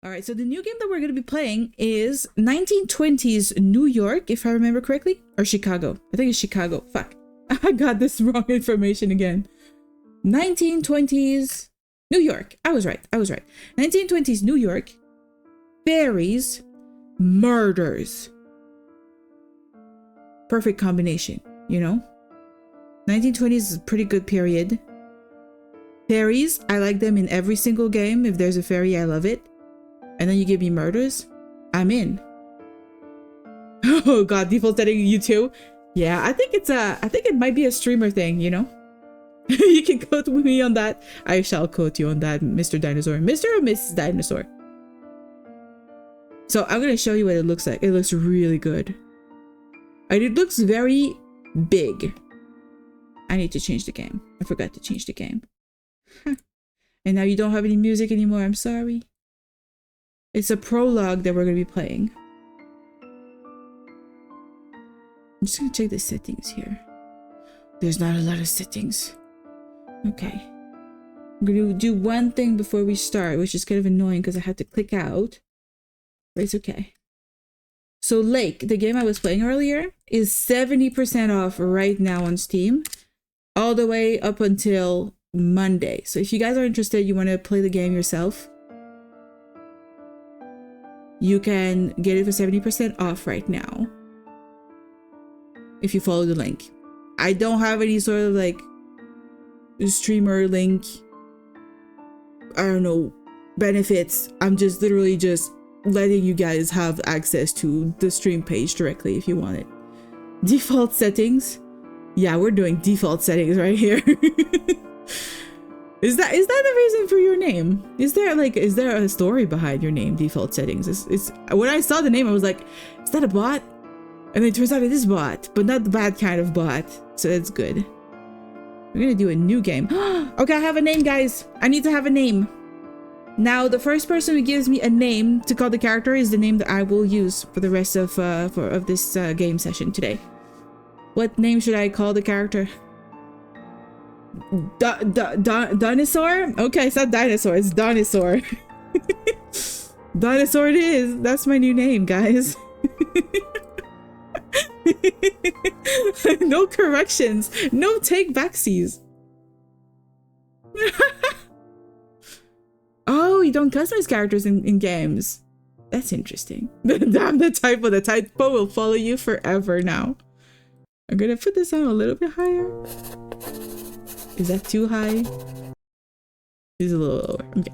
All right, so the new game that we're going to be playing is 1920s New York, if I remember correctly, or Chicago. I think it's Chicago. Fuck. I got this wrong information again. 1920s New York. I was right. 1920s New York. Fairies. Murders. Perfect combination, you know? 1920s is a pretty good period. Fairies, I like them in every single game. If there's a fairy, I love it. And then you give me murders, I'm in. Oh god, default setting, you too? Yeah, I think it might be a streamer thing, you know? You can quote me on that. I shall quote you on that, Mr. Dinosaur. Mr. or Mrs. Dinosaur. So I'm gonna show you what it looks like. It looks really good. And it looks very big. I need to change the game. I forgot to change the game. And now you don't have any music anymore, I'm sorry. It's a prologue that we're going to be playing. I'm just going to check the settings here. There's not a lot of settings. Okay. I'm going to do one thing before we start, which is kind of annoying because I had to click out. But it's okay. So Lake, the game I was playing earlier, is 70% off right now on Steam. All the way up until Monday. So if you guys are interested, you want to play the game yourself, you can get it for 70% off right now if you follow the link. I don't have any sort of like streamer link, I don't know, benefits. I'm just literally just letting you guys have access to the stream page directly if you want it. Default settings. Yeah, we're doing default settings right here. Is that the reason for your name? Is there a story behind your name, default settings? It's when I saw the name, I was like, is that a bot? And then it turns out it is bot, but not the bad kind of bot. So that's good. We're gonna do a new game. Okay, I have a name, guys. I need to have a name. Now, the first person who gives me a name to call the character is the name that I will use for the rest of this game session today. What name should I call the character? Dinosaur? Okay, it's not dinosaur, it's dinosaur. Dinosaur it is. That's my new name, guys. No corrections. No take backsies. Oh, you don't customize characters in games. That's interesting. Damn, the typo will follow you forever now. I'm gonna put this on a little bit higher. Is that too high? It's a little lower. Okay.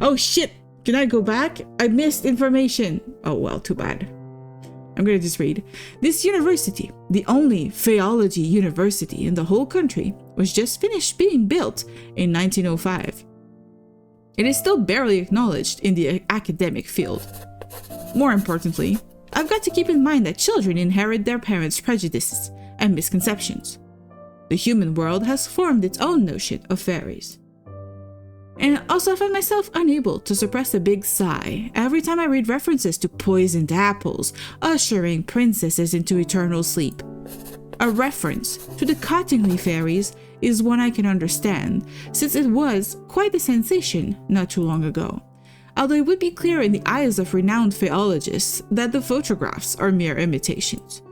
Oh shit! Can I go back? I missed information. Oh well, too bad. I'm gonna just read. This university, the only Faeology university in the whole country, was just finished being built in 1905. It is still barely acknowledged in the academic field. More importantly, I've got to keep in mind that children inherit their parents' prejudices and misconceptions. The human world has formed its own notion of fairies. And also I find myself unable to suppress a big sigh every time I read references to poisoned apples ushering princesses into eternal sleep. A reference to the Cottingley fairies is one I can understand, since it was quite a sensation not too long ago. Although it would be clear in the eyes of renowned phaeologists that the photographs are mere imitations.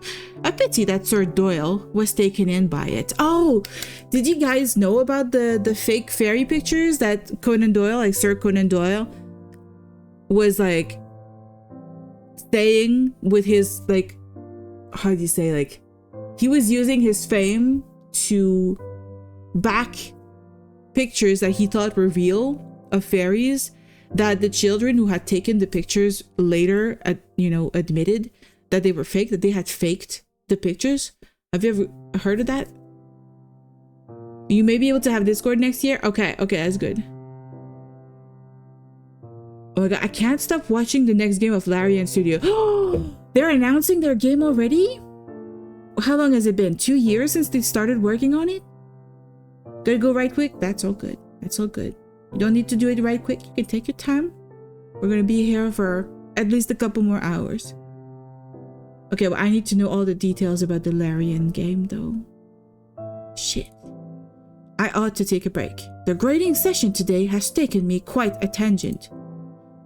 A pity that Sir Doyle was taken in by it. Oh, did you guys know about the fake fairy pictures that Conan Doyle, like Sir Conan Doyle, was like staying with his, like, how do you say, like, he was using his fame to back pictures that he thought were real of fairies, that the children who had taken the pictures later, admitted that they were fake, that they had faked the pictures. Have you ever heard of that? You may be able to have Discord next year. Okay, that's good. Oh my god, I can't stop watching the next game of Larian Studio. They're announcing their game already? How long has it been? 2 years since they started working on it? Gotta go right quick? That's all good. That's all good. You don't need to do it right quick. You can take your time. We're gonna be here for at least a couple more hours. Okay, well, I need to know all the details about the Larian game, though. Shit. I ought to take a break. The grading session today has taken me quite a tangent.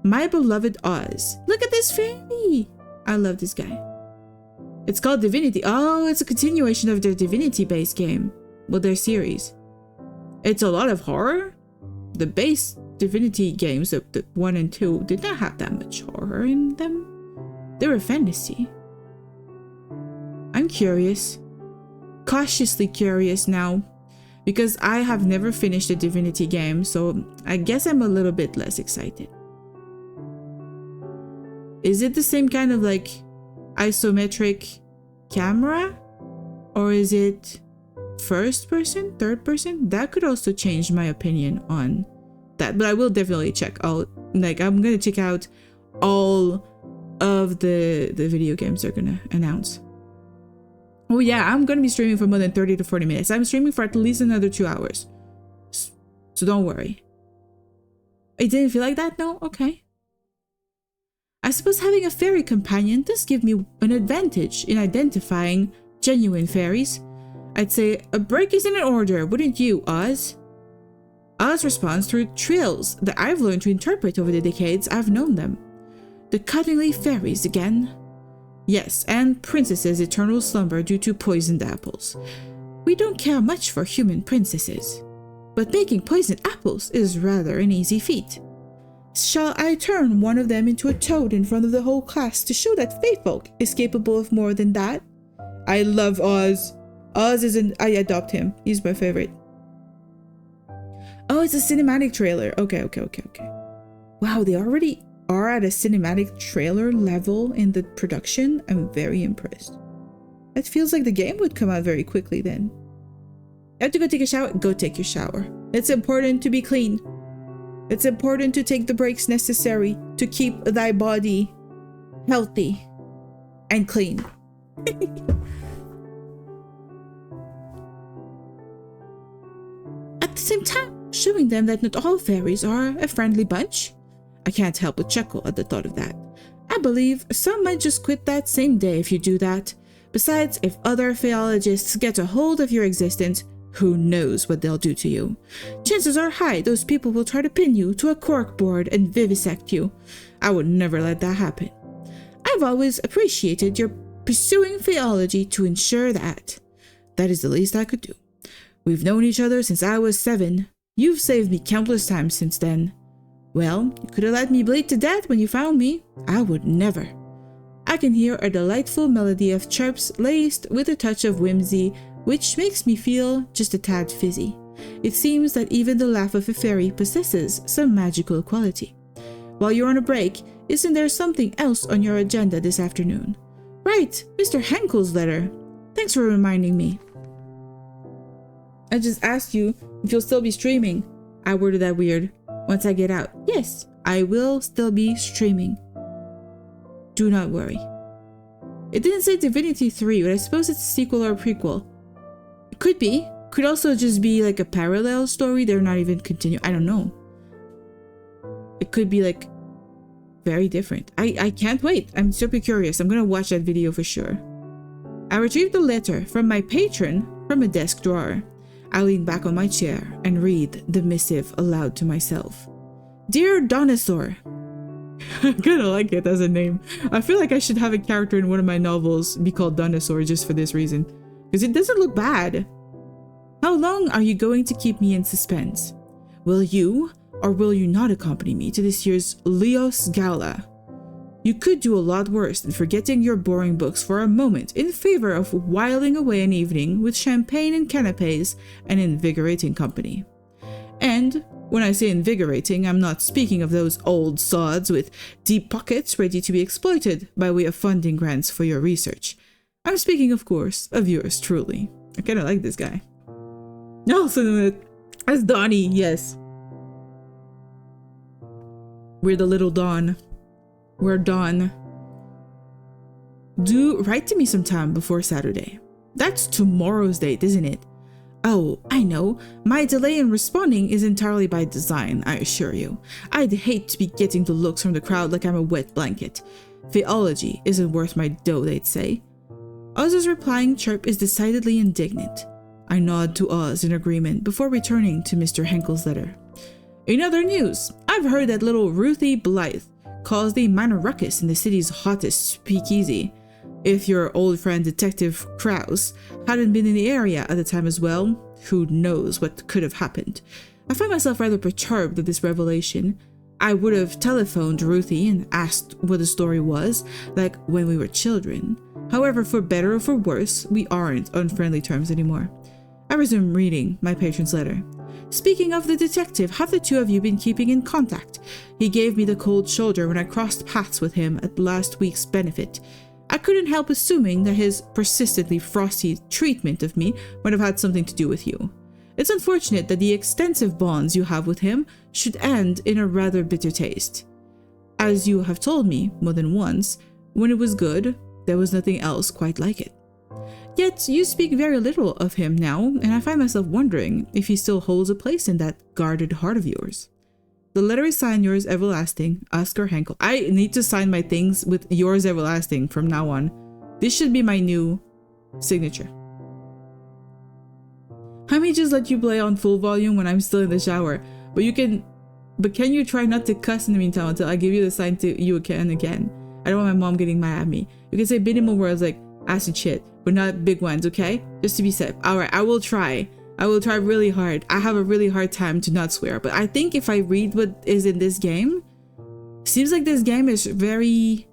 My beloved Oz. Look at this fairy. I love this guy. It's called Divinity. Oh, it's a continuation of their Divinity-based game. Well, their series. It's a lot of horror. The base Divinity games, the 1 and 2, did not have that much horror in them. They were fantasy. I'm curious. Cautiously curious now. Because I have never finished a Divinity game, so I guess I'm a little bit less excited. Is it the same kind of like isometric camera? Or is it first person, third person? That could also change my opinion on that, but I will definitely check out, like, I'm gonna check out all of the video games they're gonna announce. Oh yeah, I'm gonna be streaming for more than 30 to 40 minutes. I'm streaming for at least another 2 hours. So don't worry. It didn't feel like that? No? Okay. I suppose having a fairy companion does give me an advantage in identifying genuine fairies. I'd say a break is in order, wouldn't you, Oz? Oz responds through trills that I've learned to interpret over the decades I've known them. The cunningly fairies again. Yes, and princesses' eternal slumber due to poisoned apples. We don't care much for human princesses, but making poisoned apples is rather an easy feat. Shall I turn one of them into a toad in front of the whole class to show that Faefolk is capable of more than that? I love Oz. Oz I adopt him. He's my favorite. Oh, it's a cinematic trailer. Okay. Wow, they already are at a cinematic trailer level in the production. I'm very impressed. It feels like the game would come out very quickly then. You have to go take a shower? Go take your shower. It's important to be clean. It's important to take the breaks necessary to keep thy body healthy and clean. At the same time, showing them that not all fairies are a friendly bunch. I can't help but chuckle at the thought of that. I believe some might just quit that same day if you do that. Besides, if other Faeologists get a hold of your existence, who knows what they'll do to you. Chances are high those people will try to pin you to a corkboard and vivisect you. I would never let that happen. I've always appreciated your pursuing Faeology to ensure that. That is the least I could do. We've known each other since I was 7. You've saved me countless times since then. Well, you could have let me bleed to death when you found me. I would never. I can hear a delightful melody of chirps laced with a touch of whimsy, which makes me feel just a tad fizzy. It seems that even the laugh of a fairy possesses some magical quality. While you're on a break, isn't there something else on your agenda this afternoon? Right, Mr. Henkel's letter. Thanks for reminding me. I just asked you if you'll still be streaming. I worded that weird. Once I get out. Yes, I will still be streaming. Do not worry. It didn't say Divinity 3, but I suppose it's a sequel or a prequel. It could be. Could also just be like a parallel story. They're not even continuing. I don't know. It could be like very different. I can't wait. I'm super curious. I'm gonna watch that video for sure. I retrieved a letter from my patron from a desk drawer. I lean back on my chair and read the missive aloud to myself. Dear Dinosaur. I kind of like it as a name. I feel like I should have a character in one of my novels be called Dinosaur just for this reason. Because it doesn't look bad. How long are you going to keep me in suspense? Will you or will you not accompany me to this year's Leos Gala? You could do a lot worse than forgetting your boring books for a moment in favor of whiling away an evening with champagne and canapes and invigorating company. And when I say invigorating, I'm not speaking of those old sods with deep pockets ready to be exploited by way of funding grants for your research. I'm speaking, of course, of yours truly. I kind of like this guy. Also, as Donnie, yes. We're the little Dawn. We're Dawn. Do write to me sometime before Saturday. That's tomorrow's date, isn't it? Oh, I know. My delay in responding is entirely by design, I assure you. I'd hate to be getting the looks from the crowd like I'm a wet blanket. Faeology isn't worth my dough, they'd say. Oz's replying chirp is decidedly indignant. I nod to Oz in agreement before returning to Mr. Henkel's letter. In other news, I've heard that little Ruthie Blythe caused a minor ruckus in the city's hottest speakeasy. If your old friend Detective Krause hadn't been in the area at the time as well, who knows what could have happened. I find myself rather perturbed at this revelation. I would have telephoned Ruthie and asked what the story was, like when we were children. However, for better or for worse, we aren't on friendly terms anymore. I resume reading my patron's letter. Speaking of the detective, have the two of you been keeping in contact? He gave me the cold shoulder when I crossed paths with him at last week's benefit. I couldn't help assuming that his persistently frosty treatment of me might have had something to do with you. It's unfortunate that the extensive bonds you have with him should end in a rather bitter taste. As you have told me more than once, when it was good, there was nothing else quite like it. Yet you speak very little of him now, and I find myself wondering if he still holds a place in that guarded heart of yours. The letter is signed yours everlasting, Oscar Henkel. I need to sign my things with yours everlasting from now on. This should be my new signature. I may just let you play on full volume when I'm still in the shower, but can you try not to cuss in the meantime until I give you the sign to you again and again? I don't want my mom getting mad at me. You can say minimal words like acid shit, but not big ones, okay? Just to be safe. Alright, I will try. I will try really hard. I have a really hard time to not swear, but I think if I read what is in this game, seems like this game is very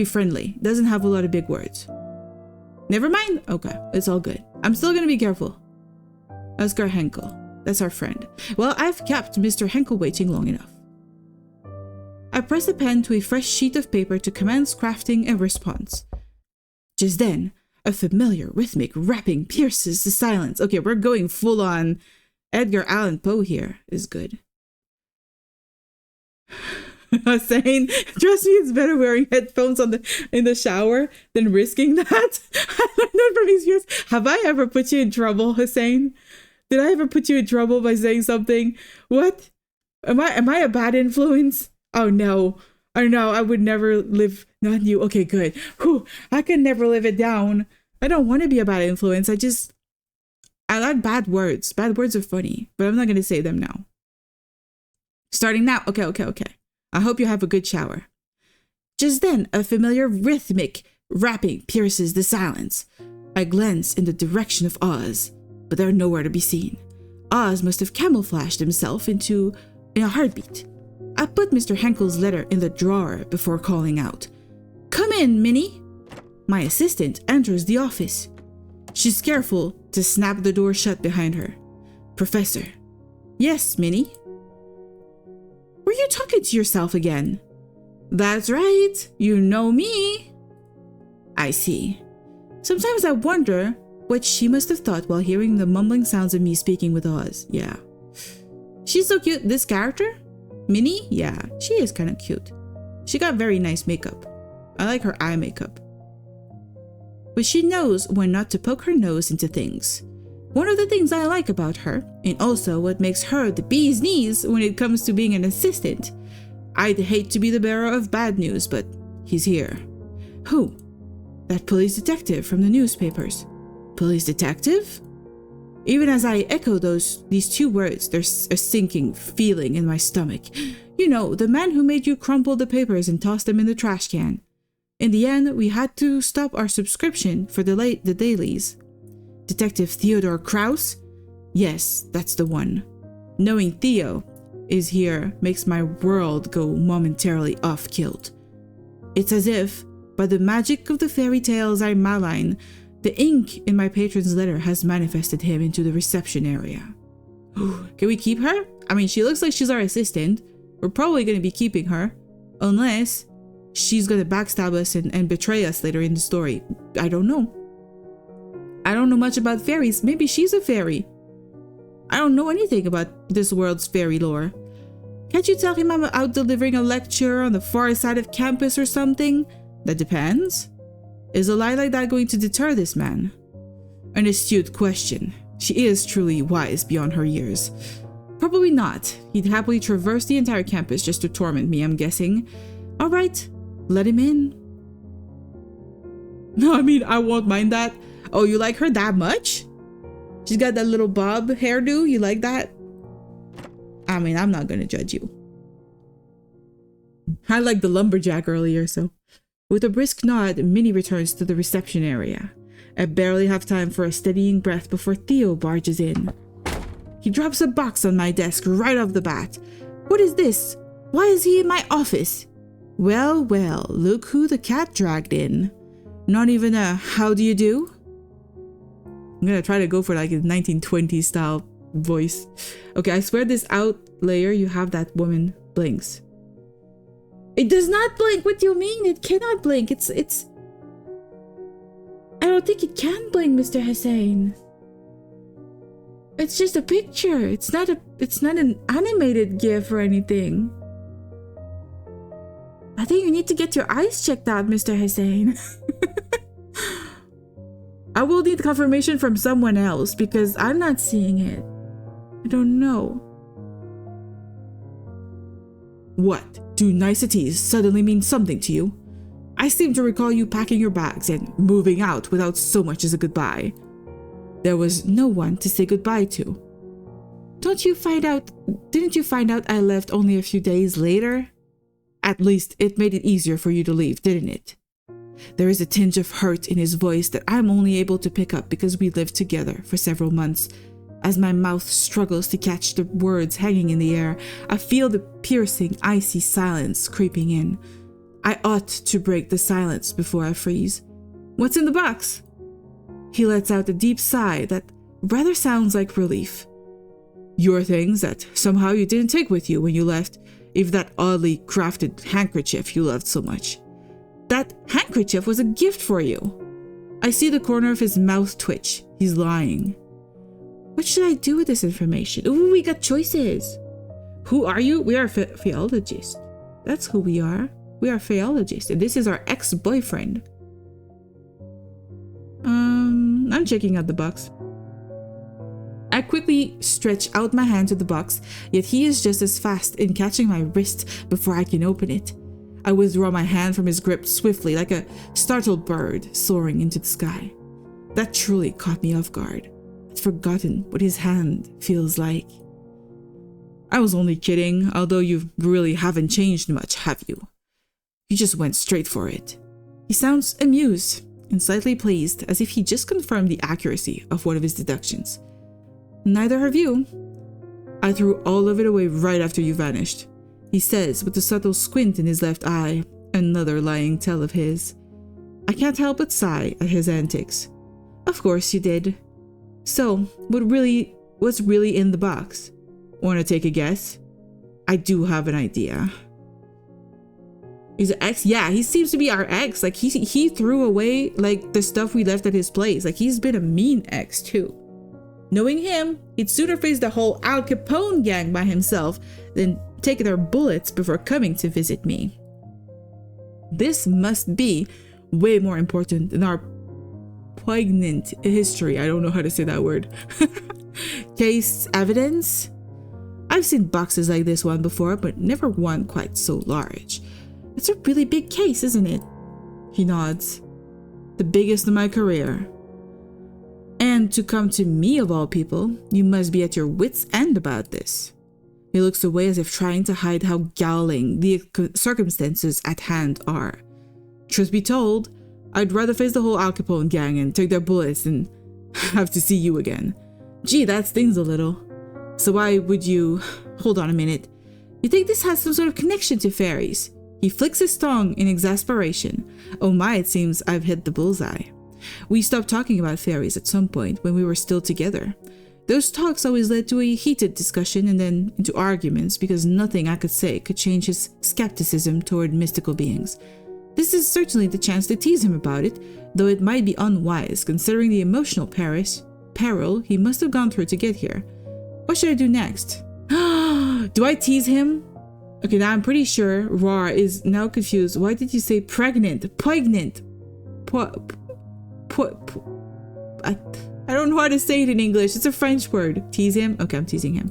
friendly. Doesn't have a lot of big words. Never mind? Okay, it's all good. I'm still gonna be careful. Oscar Henkel. That's our friend. Well, I've kept Mr. Henkel waiting long enough. I press the pen to a fresh sheet of paper to commence crafting a response. Just then, a familiar rhythmic rapping pierces the silence. Okay, we're going full on Edgar Allan Poe here. Is good. I was saying, trust me, it's better wearing headphones in the shower than risking that. I learned that from experience. Have I ever put you in trouble, Hussein? Did I ever put you in trouble by saying something? What? Am I a bad influence? Oh no. Oh no, I would never live, not you. Okay, good. Whew, I could never live it down. I don't want to be a bad influence. I like bad words. Bad words are funny, but I'm not going to say them now. Starting now. Okay. I hope you have a good shower. Just then, a familiar rhythmic rapping pierces the silence. I glance in the direction of Oz, but they're nowhere to be seen. Oz must have camouflaged himself in a heartbeat. I put Mr. Henkel's letter in the drawer before calling out. Come in, Minnie. My assistant enters the office. She's careful to snap the door shut behind her. Professor. Yes, Minnie? Were you talking to yourself again? That's right. You know me. I see. Sometimes I wonder what she must have thought while hearing the mumbling sounds of me speaking with Oz. Yeah. She's so cute. This character? Minnie? Yeah, she is kind of cute. She got very nice makeup. I like her eye makeup. But she knows when not to poke her nose into things. One of the things I like about her, and also what makes her the bee's knees when it comes to being an assistant. I'd hate to be the bearer of bad news, but he's here. Who? That police detective from the newspapers. Police detective? Even as I echo these two words, there's a sinking feeling in my stomach. You know, the man who made you crumple the papers and toss them in the trash can. In the end, we had to stop our subscription for the dailies. Detective Theodore Krause? Yes, that's the one. Knowing Theo is here makes my world go momentarily off-kilt. It's as if, by the magic of the fairy tales I malign, the ink in my patron's letter has manifested him into the reception area. Can we keep her? I mean, she looks like she's our assistant. We're probably going to be keeping her. Unless she's going to backstab us and betray us later in the story. I don't know. I don't know much about fairies. Maybe she's a fairy. I don't know anything about this world's fairy lore. Can't you tell him I'm out delivering a lecture on the far side of campus or something? That depends. Is a lie like that going to deter this man? An astute question. She is truly wise beyond her years. Probably not. He'd happily traverse the entire campus just to torment me, I'm guessing. Alright, let him in. No, I mean, I won't mind that. Oh, you like her that much? She's got that little bob hairdo, you like that? I mean, I'm not gonna judge you. I like the lumberjack earlier, so. With a brisk nod, Minnie returns to the reception area. I barely have time for a steadying breath before Theo barges in. He drops a box on my desk right off the bat. What is this? Why is he in my office? Well, well, look who the cat dragged in. Not even a how do you do? I'm gonna try to go for like a 1920s style voice. Okay, I swear this out layer you have that woman blinks. It does not blink. What do you mean? It cannot blink. It's I don't think it can blink, Mr. Hussein. It's just a picture. It's not an animated GIF or anything. I think you need to get your eyes checked out, Mr. Hussein. I will need confirmation from someone else because I'm not seeing it. I don't know. What? Do niceties suddenly mean something to you? I seem to recall you packing your bags and moving out without so much as a goodbye. There was no one to say goodbye to. Didn't you find out I left only a few days later? At least it made it easier for you to leave, didn't it? There is a tinge of hurt in his voice that I'm only able to pick up because we lived together for several months. As my mouth struggles to catch the words hanging in the air, I feel the piercing, icy silence creeping in. I ought to break the silence before I freeze. What's in the box? He lets out a deep sigh that rather sounds like relief. Your things that somehow you didn't take with you when you left, even that oddly crafted handkerchief you loved so much. That handkerchief was a gift for you. I see the corner of his mouth twitch. He's lying. What should I do with this information? Ooh, we got choices. Who are you? We are Faeologists. That's who we are. We are Faeologists, and this is our ex-boyfriend. I'm checking out the box. I quickly stretch out my hand to the box, yet he is just as fast in catching my wrist before I can open it. I withdraw my hand from his grip swiftly, like a startled bird soaring into the sky. That truly caught me off guard. I'd forgotten what his hand feels like. I was only kidding, although you really haven't changed much, have you? You just went straight for it. He sounds amused and slightly pleased, as if he just confirmed the accuracy of one of his deductions. Neither have you. I threw all of it away right after you vanished, he says with a subtle squint in his left eye, another lying tell of his. I can't help but sigh at his antics. Of course you did. So, what's really in the box? Want to take a guess? I do have an idea. He's an ex? Yeah, he seems to be our ex. Like, he threw away, like, the stuff we left at his place. Like, he's been a mean ex, too. Knowing him, he'd sooner face the whole Al Capone gang by himself than take their bullets before coming to visit me. This must be way more important than our poignant history. I don't know how to say that word. Case evidence? I've seen boxes like this one before, but never one quite so large. It's a really big case, isn't it? He nods. The biggest in my career. And to come to me of all people, you must be at your wits' end about this. He looks away as if trying to hide how galling the circumstances at hand are. Truth be told, I'd rather face the whole Al Capone gang and take their bullets than have to see you again. Gee, that stings a little. So why would you... Hold on a minute. You think this has some sort of connection to fairies? He flicks his tongue in exasperation. Oh my, it seems I've hit the bullseye. We stopped talking about fairies at some point when we were still together. Those talks always led to a heated discussion and then into arguments because nothing I could say could change his skepticism toward mystical beings. This is certainly the chance to tease him about it, though it might be unwise considering the emotional peril he must have gone through to get here. What should I do next? Do I tease him? Okay, now I'm pretty sure Rar is now confused. Why did you say pregnant? Poignant. I don't know how to say it in English. It's a French word. Tease him? Okay, I'm teasing him.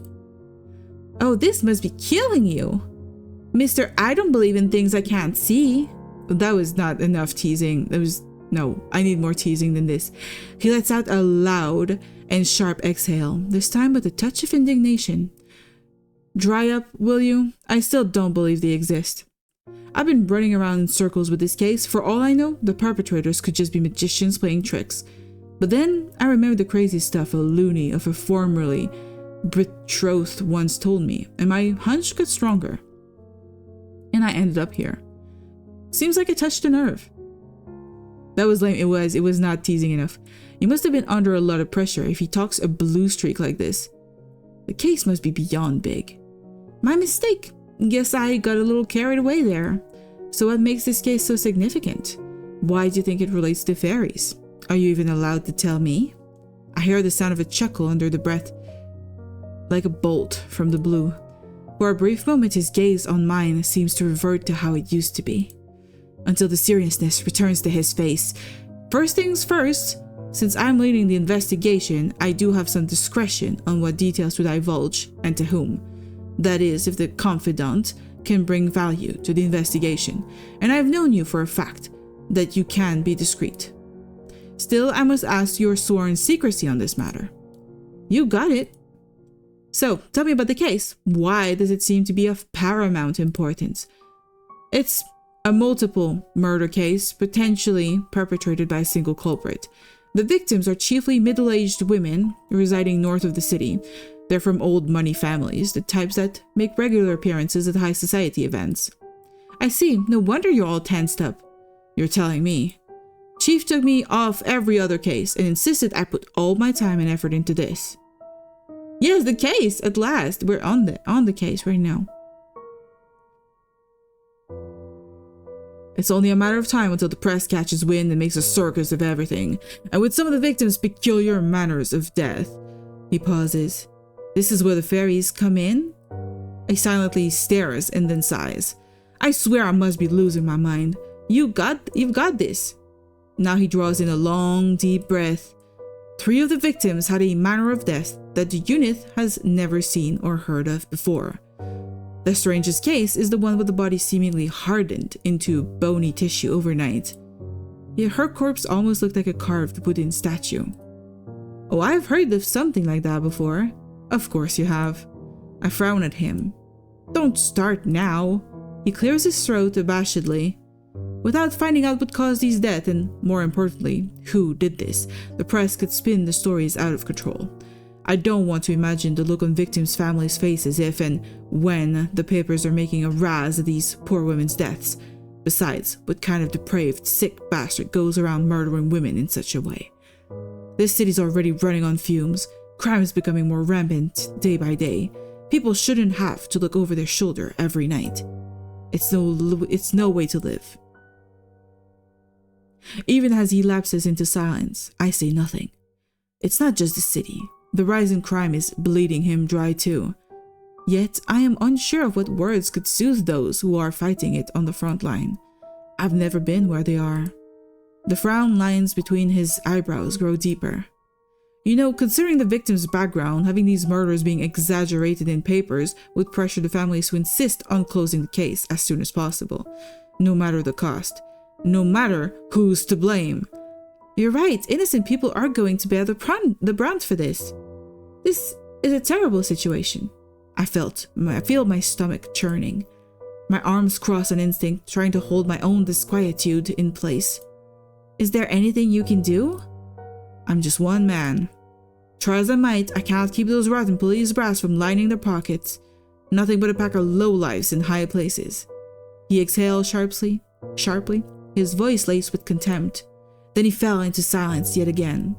Oh, this must be killing you. Mister, I don't believe in things I can't see. That was not enough teasing. No, I need more teasing than this. He lets out a loud and sharp exhale, this time with a touch of indignation. Dry up, will you? I still don't believe they exist. I've been running around in circles with this case. For all I know, the perpetrators could just be magicians playing tricks. But then I remember the crazy stuff a loony of a formerly betrothed once told me, and my hunch got stronger. And I ended up here. Seems like it touched a nerve. That was lame. It was not teasing enough. He must have been under a lot of pressure if he talks a blue streak like this. The case must be beyond big. My mistake. Guess I got a little carried away there. So what makes this case so significant? Why do you think it relates to fairies? Are you even allowed to tell me? I hear the sound of a chuckle under the breath, like a bolt from the blue. For a brief moment, his gaze on mine seems to revert to how it used to be, until the seriousness returns to his face. First things first, since I'm leading the investigation, I do have some discretion on what details to divulge and to whom. That is, if the confidant can bring value to the investigation, and I've known you for a fact that you can be discreet. Still, I must ask your sworn secrecy on this matter. You got it. So, tell me about the case. Why does it seem to be of paramount importance? It's a multiple murder case, potentially perpetrated by a single culprit. The victims are chiefly middle-aged women residing north of the city. They're from old money families, the types that make regular appearances at high society events. I see, no wonder you're all tensed up. You're telling me. Chief took me off every other case and insisted I put all my time and effort into this. Yes, the case, at last. We're on the case right now. It's only a matter of time until the press catches wind and makes a circus of everything. And with some of the victims' peculiar manners of death. He pauses. This is where the fairies come in? He silently stares and then sighs. I swear I must be losing my mind. You've got this. Now he draws in a long, deep breath. 3 of the victims had a manner of death that the unit has never seen or heard of before. The strangest case is the one with the body seemingly hardened into bony tissue overnight. Yet her corpse almost looked like a carved wooden statue. Oh, I've heard of something like that before. Of course you have. I frown at him. Don't start now. He clears his throat abashedly. Without finding out what caused his death and, more importantly, who did this, the press could spin the stories out of control. I don't want to imagine the look on victims' families' faces if and when the papers are making a razz of these poor women's deaths. Besides, what kind of depraved, sick bastard goes around murdering women in such a way? This city's already running on fumes. Crime is becoming more rampant day by day. People shouldn't have to look over their shoulder every night. It's no way to live. Even as he lapses into silence, I say nothing. It's not just the city. The rise in crime is bleeding him dry too. Yet I am unsure of what words could soothe those who are fighting it on the front line. I've never been where they are. The frown lines between his eyebrows grow deeper. You know, considering the victim's background, having these murders being exaggerated in papers would pressure the families to insist on closing the case as soon as possible, no matter the cost. No matter who's to blame. You're right, innocent people are going to bear the brunt for this. This is a terrible situation. I feel my stomach churning. My arms cross on instinct, trying to hold my own disquietude in place. Is there anything you can do? I'm just one man. Try as I might, I can't keep those rotten police brass from lining their pockets. Nothing but a pack of lowlifes in high places. He exhaled sharply, his voice laced with contempt. Then he fell into silence yet again.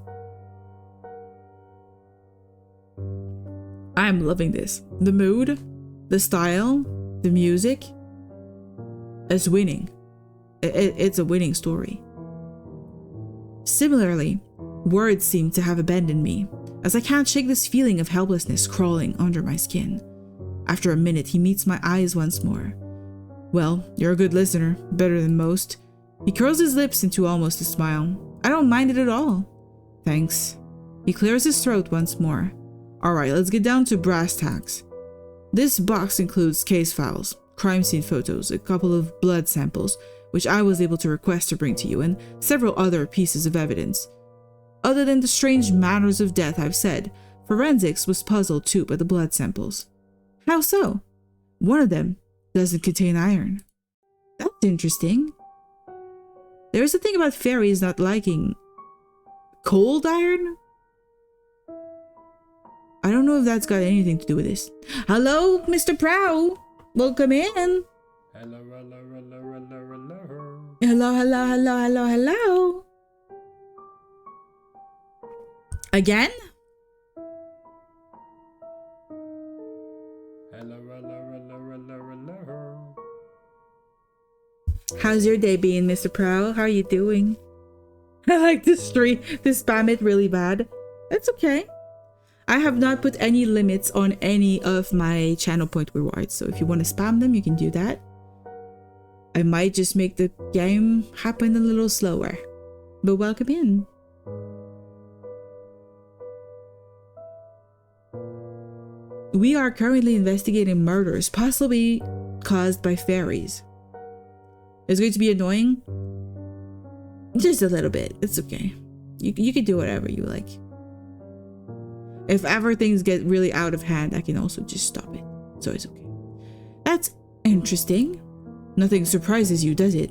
I'm loving this. The mood, the style, the music. It's winning. It's a winning story. Similarly, words seem to have abandoned me, as I can't shake this feeling of helplessness crawling under my skin. After a minute, he meets my eyes once more. Well, you're a good listener, better than most. He curls his lips into almost a smile. I don't mind it at all. Thanks. He clears his throat once more. Alright, let's get down to brass tacks. This box includes case files, crime scene photos, a couple of blood samples, which I was able to request to bring to you, and several other pieces of evidence. Other than the strange manners of death I've said, forensics was puzzled too by the blood samples. How so? One of them doesn't contain iron. That's interesting. There's a thing about fairies not liking cold iron. I don't know if that's got anything to do with this. Hello, Mr. Prow. Welcome in. Hello, hello, hello, hello, hello. Hello, hello, hello, hello, hello. Again? Hello, hello, hello, hello, hello. How's your day being, Mr. Prow? How are you doing? I like to spam it really bad. That's okay. I have not put any limits on any of my channel point rewards, so if you want to spam them, you can do that. I might just make the game happen a little slower, but welcome in. We are currently investigating murders possibly caused by fairies. It's going to be annoying. Just a little bit. It's okay. You can do whatever you like. If ever things get really out of hand, I can also just stop it. So it's okay. That's interesting. Nothing surprises you, does it?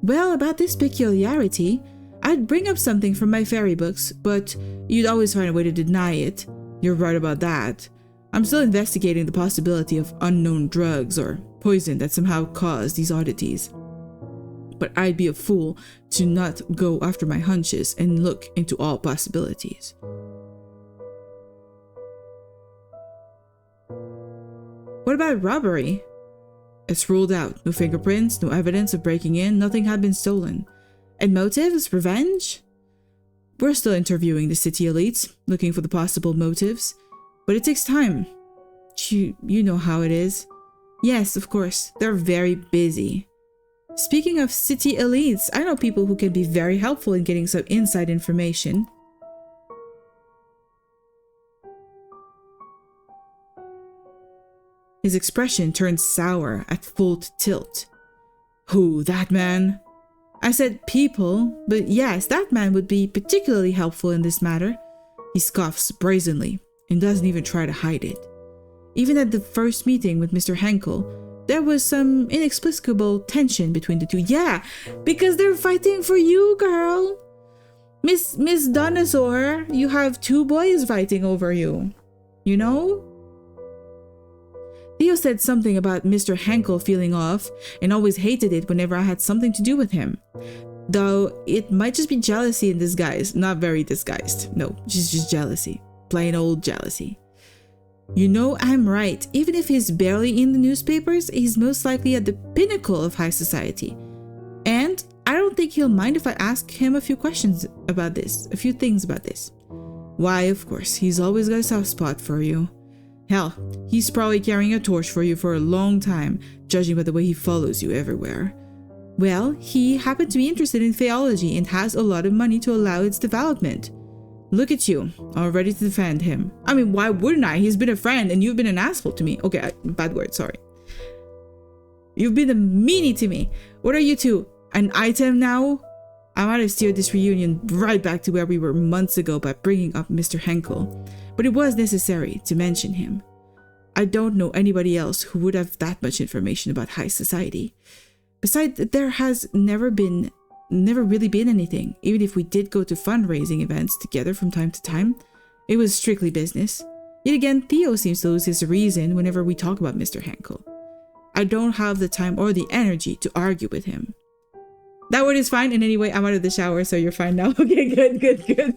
Well, about this peculiarity, I'd bring up something from my fairy books, but you'd always find a way to deny it. You're right about that. I'm still investigating the possibility of unknown drugs or poison that somehow caused these oddities. But I'd be a fool to not go after my hunches and look into all possibilities. What about robbery? It's ruled out. No fingerprints, no evidence of breaking in, nothing had been stolen. And motives? Revenge? We're still interviewing the city elites, looking for the possible motives. But it takes time. You know how it is. Yes, of course. They're very busy. Speaking of city elites, I know people who can be very helpful in getting some inside information. His expression turned sour at full tilt. Who, that man? I said people, but yes, that man would be particularly helpful in this matter. He scoffs brazenly and doesn't even try to hide it. Even at the first meeting with Mr. Henkel, there was some inexplicable tension between the two. Yeah, because they're fighting for you, girl. Miss Dinosaur, you have two boys fighting over you. You know? Theo said something about Mr. Henkel feeling off and always hated it whenever I had something to do with him. Though it might just be jealousy in disguise. Not very disguised. No, just jealousy. Plain old jealousy. You know, I'm right. Even if he's barely in the newspapers, he's most likely at the pinnacle of high society. And I don't think he'll mind if I ask him a few questions about this. A few things about this. Why, of course, he's always got a soft spot for you. Hell, he's probably carrying a torch for you for a long time, judging by the way he follows you everywhere. Well, he happened to be interested in Faeology and has a lot of money to allow its development. Look at you, all ready to defend him. I mean, why wouldn't I? He's been a friend and you've been an asshole to me. Okay, bad word, sorry. You've been a meanie to me. What are you two? An item now? I might have steered this reunion right back to where we were months ago by bringing up Mr. Henkel. But it was necessary to mention him. I don't know anybody else who would have that much information about high society. Besides, there has never really been anything. Even if we did go to fundraising events together from time to time, it was strictly business. Yet again, Theo seems to lose his reason whenever we talk about Mr. Henkel. I don't have the time or the energy to argue with him. That word is fine. And anyway, I'm out of the shower, so you're fine now. Okay, good.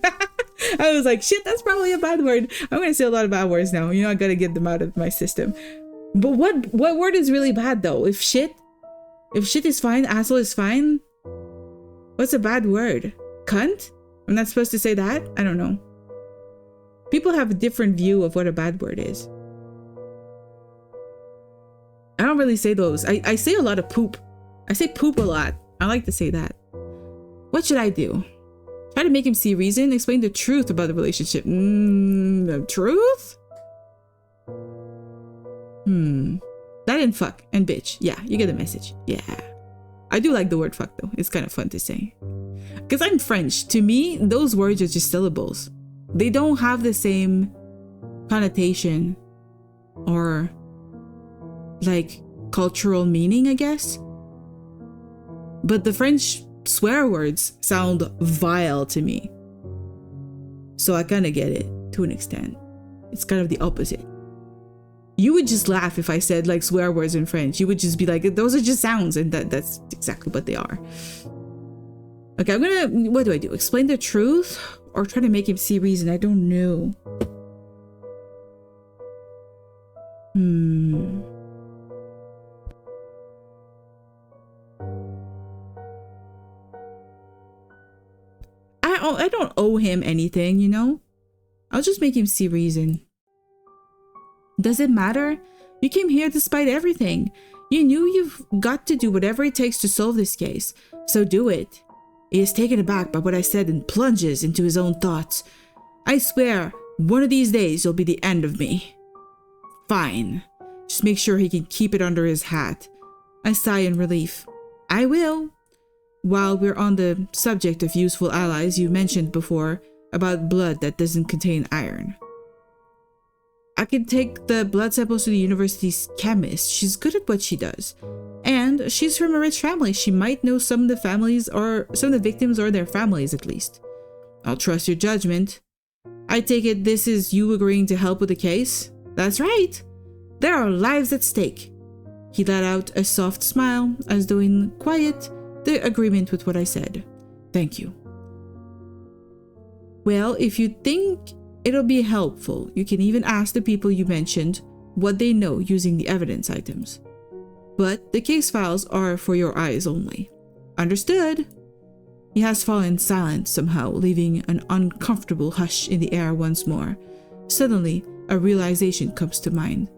I was like, shit, that's probably a bad word. I'm gonna say a lot of bad words now. You know, I gotta get them out of my system. But what word is really bad though? If shit is fine, asshole is fine. What's a bad word? Cunt? I'm not supposed to say that? I don't know. People have a different view of what a bad word is. I don't really say those. I say a lot of poop. I say poop a lot. I like to say that. What should I do? Try to make him see reason? Explain the truth about the relationship. The truth? That and fuck and bitch. Yeah, you get the message. Yeah. I do like the word fuck though. It's kind of fun to say. Because I'm French. To me, those words are just syllables. They don't have the same connotation or like cultural meaning, I guess. But the French swear words sound vile to me. So I kind of get it to an extent. It's kind of the opposite. You would just laugh if I said like swear words in French. You would just be like, those are just sounds, and that's exactly what they are. Okay, I'm gonna, what do? Explain the truth or try to make him see reason? I don't know. I don't owe him anything, you know? I'll just make him see reason. Does it matter? You came here despite everything. You knew you've got to do whatever it takes to solve this case, so do it. He is taken aback by what I said and plunges into his own thoughts. I swear, one of these days will be the end of me. Fine. Just make sure he can keep it under his hat. I sigh in relief. I will. While we're on the subject of useful allies, you mentioned before about blood that doesn't contain iron. I can take the blood samples to the university's chemist. She's good at what she does. And she's from a rich family. She might know some of the families, or some of the victims, or their families at least. I'll trust your judgment. I take it this is you agreeing to help with the case? That's right. There are lives at stake. He let out a soft smile, as though in quiet the agreement with what I said. Thank you. Well, if you think it'll be helpful, you can even ask the people you mentioned what they know using the evidence items. But the case files are for your eyes only. Understood? He has fallen silent somehow, leaving an uncomfortable hush in the air once more. Suddenly, a realization comes to mind.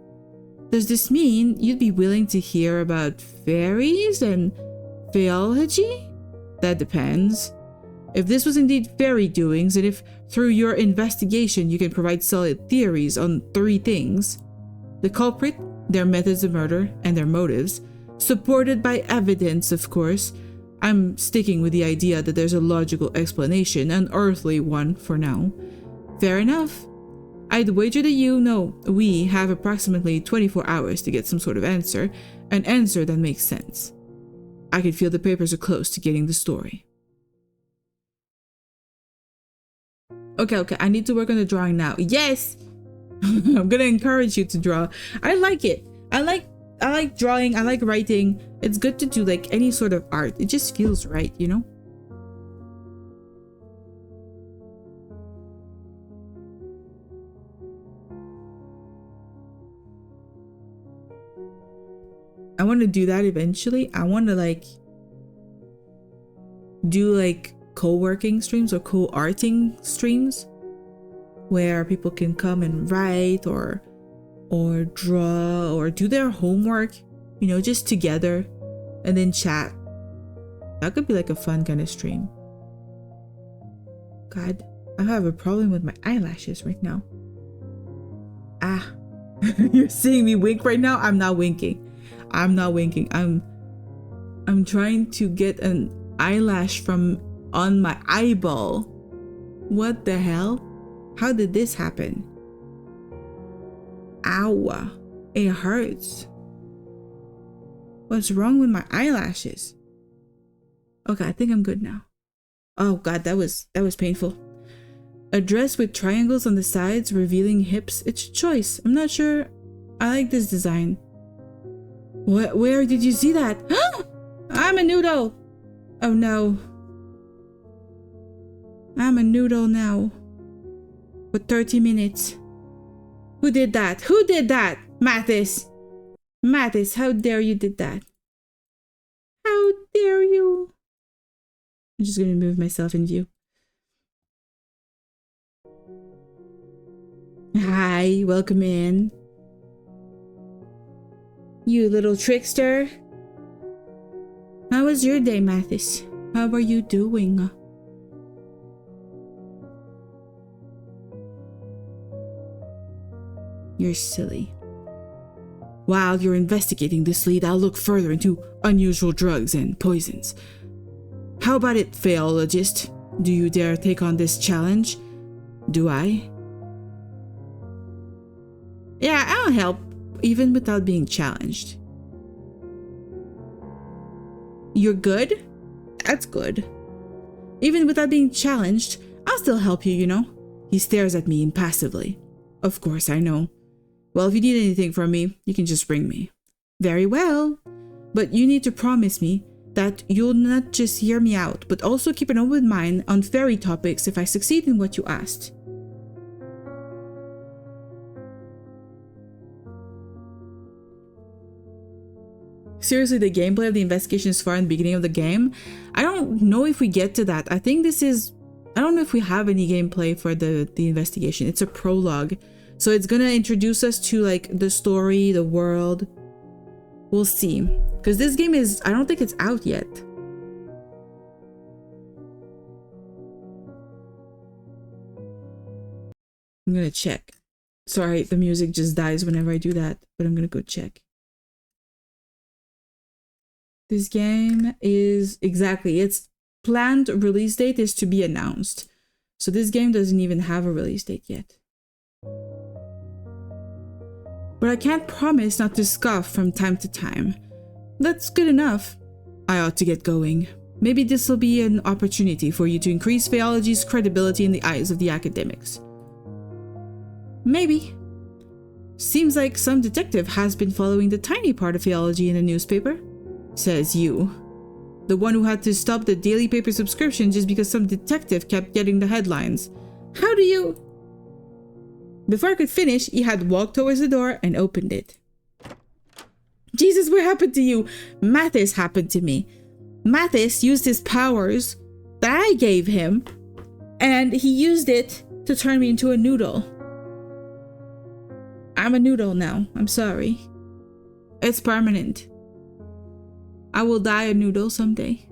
Does this mean you'd be willing to hear about fairies and Faeology? That depends. If this was indeed fairy doings, and if through your investigation you can provide solid theories on 3 things: the culprit, their methods of murder, and their motives, supported by evidence, of course. I'm sticking with the idea that there's a logical explanation, an earthly one for now. Fair enough. I'd wager that you know we have approximately 24 hours to get some sort of answer, an answer that makes sense. I can feel the papers are close to getting the story. Okay, I need to work on the drawing now. Yes! I'm gonna encourage you to draw. I like it. I like drawing, I like writing. It's good to do like any sort of art. It just feels right, you know? I want to do that eventually. I want to like do like co-working streams or co-arting streams where people can come and write or draw or do their homework, you know, just together and then chat. That could be like a fun kind of stream. God, I have a problem with my eyelashes right now. Ah, you're seeing me wink right now? I'm not winking. I'm trying to get an eyelash from on my eyeball. What the hell? How did this happen? Ow, it hurts. What's wrong with my eyelashes? Okay, I think I'm good now. Oh God, that was painful. A dress with triangles on the sides revealing hips. It's a choice. I'm not sure I like this design. Where did you see that? I'm a noodle. Oh no. I'm a noodle now. For 30 minutes. Who did that? Who did that? Mathis. Mathis, how dare you did that? How dare you? I'm just gonna move myself in view. Hi, welcome in. You little trickster. How was your day, Mathis? How are you doing? You're silly. While you're investigating this lead, I'll look further into unusual drugs and poisons. How about it, Faeologist? Do you dare take on this challenge? Do I? Yeah, I'll help. even without being challenged. You're good? That's good. Even without being challenged, I'll still help you, you know? He stares at me impassively. Of course, I know. Well, if you need anything from me, you can just ring me. Very well. But you need to promise me that you'll not just hear me out, but also keep an open mind on fairy topics if I succeed in what you asked. Seriously, the gameplay of the investigation is far in the beginning of the game. I don't know if we get to that. I think this is... I don't know if we have any gameplay for the investigation. It's a prologue. So it's gonna introduce us to like the story, the world. We'll see. Because this game is... I don't think it's out yet. I'm gonna check. Sorry, the music just dies whenever I do that. But I'm gonna go check. This game is... Exactly. Its planned release date is to be announced. So this game doesn't even have a release date yet. But I can't promise not to scoff from time to time. That's good enough. I ought to get going. Maybe this will be an opportunity for you to increase Faeology's credibility in the eyes of the academics. Maybe. Seems like some detective has been following the tiny part of Faeology in the newspaper. Says you. The one who had to stop the daily paper subscription just because some detective kept getting the headlines. How do you... Before I could finish, he had walked towards the door and opened it. Jesus, what happened to you? Mathis happened to me. Mathis used his powers that I gave him, and he used it to turn me into a noodle. I'm a noodle now. I'm sorry. It's permanent. I will die a noodle someday.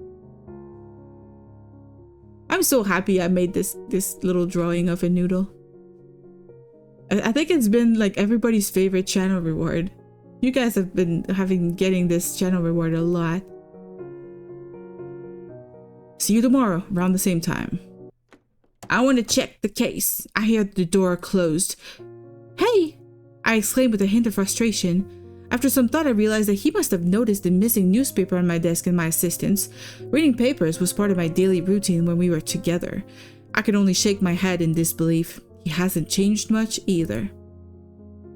I'm so happy I made this little drawing of a noodle. I think it's been like everybody's favorite channel reward. You guys have been getting this channel reward a lot. See you tomorrow around the same time. I want to check the case. I hear the door closed. Hey! I exclaimed with a hint of frustration. After some thought, I realized that he must have noticed the missing newspaper on my desk and my assistant's. Reading papers was part of my daily routine when we were together. I could only shake my head in disbelief. He hasn't changed much either.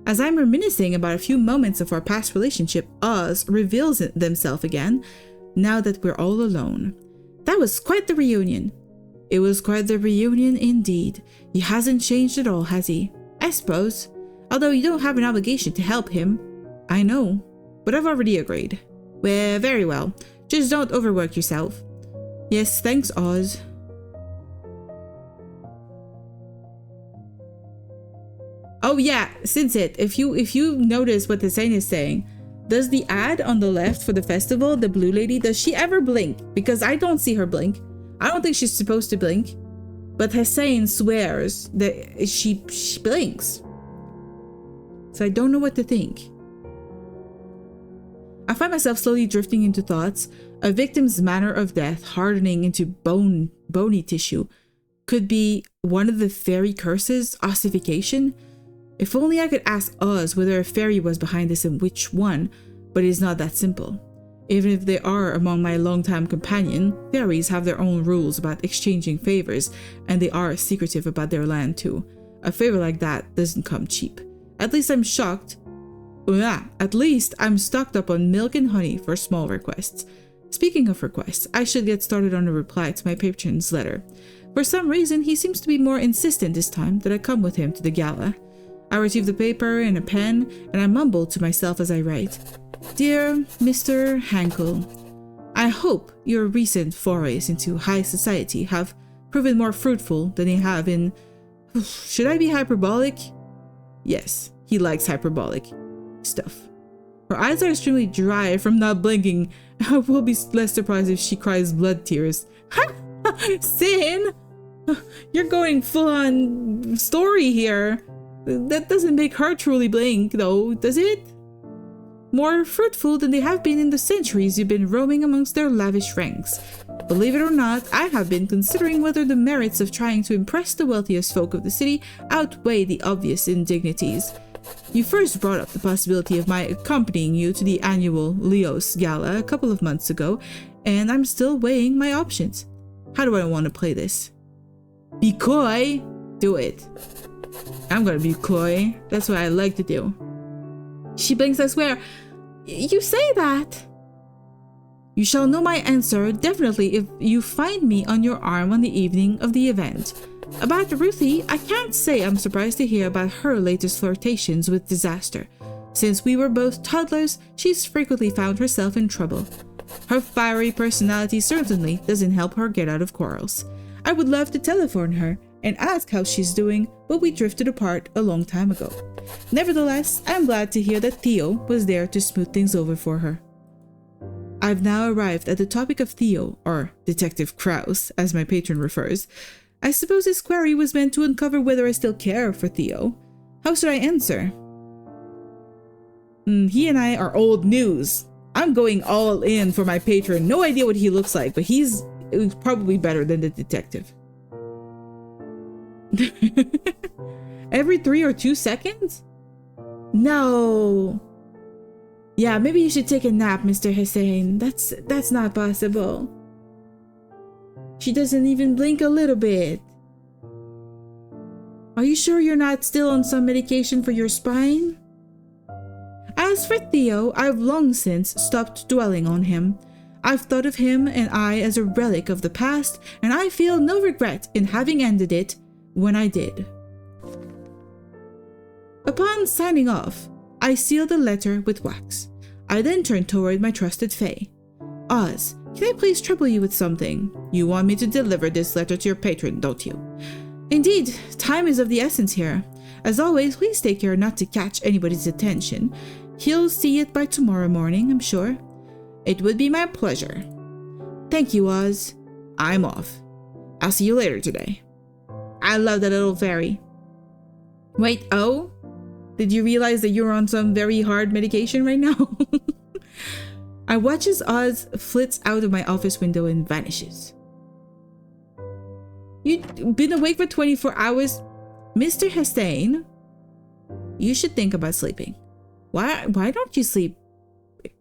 As I'm reminiscing about a few moments of our past relationship, Oz reveals themselves again, now that we're all alone. That was quite the reunion. It was quite the reunion indeed. He hasn't changed at all, has he? I suppose. Although you don't have an obligation to help him. I know, but I've already agreed. Well, very well. Just don't overwork yourself. Yes, thanks, Oz. Oh yeah, since if you notice what the sign is saying, does the ad on the left for the festival, the blue lady, does she ever blink? Because I don't see her blink. I don't think she's supposed to blink. But Hussein swears that she blinks. So I don't know what to think. I find myself slowly drifting into thoughts. A victim's manner of death hardening into bony tissue could be one of the fairy curses, ossification. If only I could ask Oz whether a fairy was behind this and which one, but it is not that simple. Even if they are among my longtime companion, fairies have their own rules about exchanging favors, and they are secretive about their land too. A favor like that doesn't come cheap. At least I'm stocked up on milk and honey for small requests. Speaking of requests, I should get started on a reply to my patron's letter. For some reason, he seems to be more insistent this time that I come with him to the gala. I receive the paper and a pen, and I mumble to myself as I write. Dear Mr. Hankel, I hope your recent forays into high society have proven more fruitful than they have in... Should I be hyperbolic? Yes, he likes hyperbolic stuff. Her eyes are extremely dry from not blinking. I will be less surprised if she cries blood tears. Sin! You're going full on story here. That doesn't make her truly blink, though, does it? More fruitful than they have been in the centuries you've been roaming amongst their lavish ranks. Believe it or not, I have been considering whether the merits of trying to impress the wealthiest folk of the city outweigh the obvious indignities. You first brought up the possibility of my accompanying you to the annual Leos Gala a couple of months ago, and I'm still weighing my options. How do I want to play this? Be coy? Do it. I'm gonna be coy. That's what I like to do. She blinks, I swear. You say that. You shall know my answer definitely if you find me on your arm on the evening of the event. About Ruthie, I can't say I'm surprised to hear about her latest flirtations with disaster. Since we were both toddlers, she's frequently found herself in trouble. Her fiery personality certainly doesn't help her get out of quarrels. I would love to telephone her and ask how she's doing, but we drifted apart a long time ago. Nevertheless, I'm glad to hear that Theo was there to smooth things over for her. I've now arrived at the topic of Theo, or Detective Kraus, as my patron refers. I suppose his query was meant to uncover whether I still care for Theo. How should I answer? He and I are old news. I'm going all in for my patron. No idea what he looks like, but he's probably better than the detective. Every 3 or 2 seconds? No. Yeah, maybe you should take a nap, Mr. Hussein. That's not possible. She doesn't even blink a little bit. Are you sure you're not still on some medication for your spine? As for Theo, I've long since stopped dwelling on him. I've thought of him and I as a relic of the past, and I feel no regret in having ended it when I did. Upon signing off, I sealed the letter with wax. I then turned toward my trusted Fae. Oz, can I please trouble you with something? You want me to deliver this letter to your patron, don't you? Indeed, time is of the essence here. As always, please take care not to catch anybody's attention. He'll see it by tomorrow morning, I'm sure. It would be my pleasure. Thank you, Oz. I'm off. I'll see you later today. I love that little fairy. Wait, oh? Did you realize that you're on some very hard medication right now? I watch as Oz flits out of my office window and vanishes. You've been awake for 24 hours? Mr. Hussein, you should think about sleeping. Why don't you sleep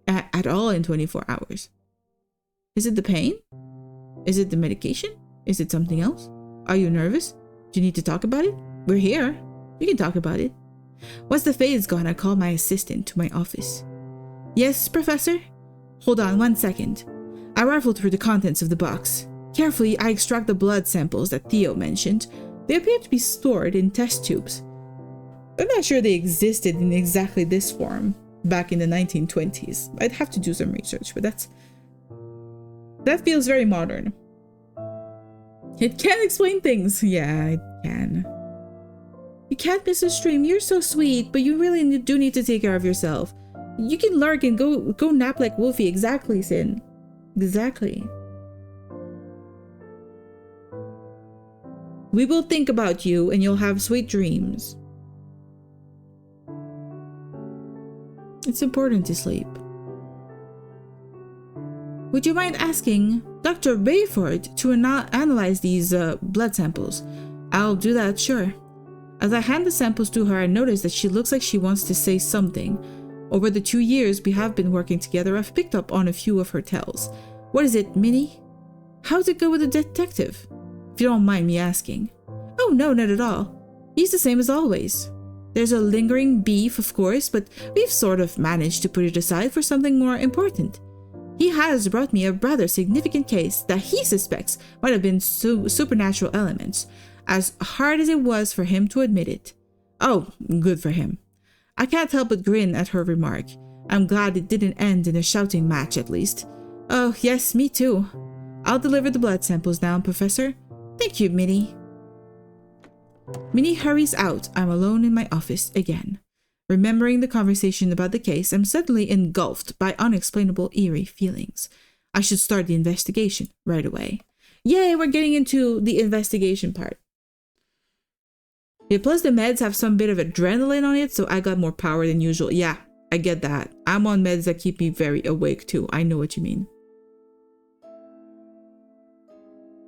at all in 24 hours? Is it the pain? Is it the medication? Is it something else? Are you nervous? Do you need to talk about it? We're here. You can talk about it. Once the Fae is gone, I call my assistant to my office. Yes, Professor? Hold on 1 second. I rifle through the contents of the box. Carefully, I extract the blood samples that Theo mentioned. They appear to be stored in test tubes. I'm not sure they existed in exactly this form back in the 1920s. I'd have to do some research, but that feels very modern. It can explain things. Yeah, it can. You can't miss a stream. You're so sweet, but you really do need to take care of yourself. You can lurk and go nap like Wolfie. Exactly, Sin. Exactly. We will think about you and you'll have sweet dreams. It's important to sleep. Would you mind asking Dr. Bayford to analyze these blood samples? I'll do that, sure. As I hand the samples to her, I notice that she looks like she wants to say something. Over the 2 years we have been working together, I've picked up on a few of her tells. What is it, Minnie? How'd it go with the detective? If you don't mind me asking. Oh no, not at all. He's the same as always. There's a lingering beef, of course, but we've sort of managed to put it aside for something more important. He has brought me a rather significant case that he suspects might have been supernatural elements, as hard as it was for him to admit it. Oh, good for him. I can't help but grin at her remark. I'm glad it didn't end in a shouting match, at least. Oh, yes, me too. I'll deliver the blood samples now, Professor. Thank you, Minnie. Minnie hurries out. I'm alone in my office again. Remembering the conversation about the case, I'm suddenly engulfed by unexplainable eerie feelings. I should start the investigation right away. Yay, we're getting into the investigation part. Yeah, plus the meds have some bit of adrenaline on it, so I got more power than usual. Yeah, I get that. I'm on meds that keep me very awake too. I know what you mean.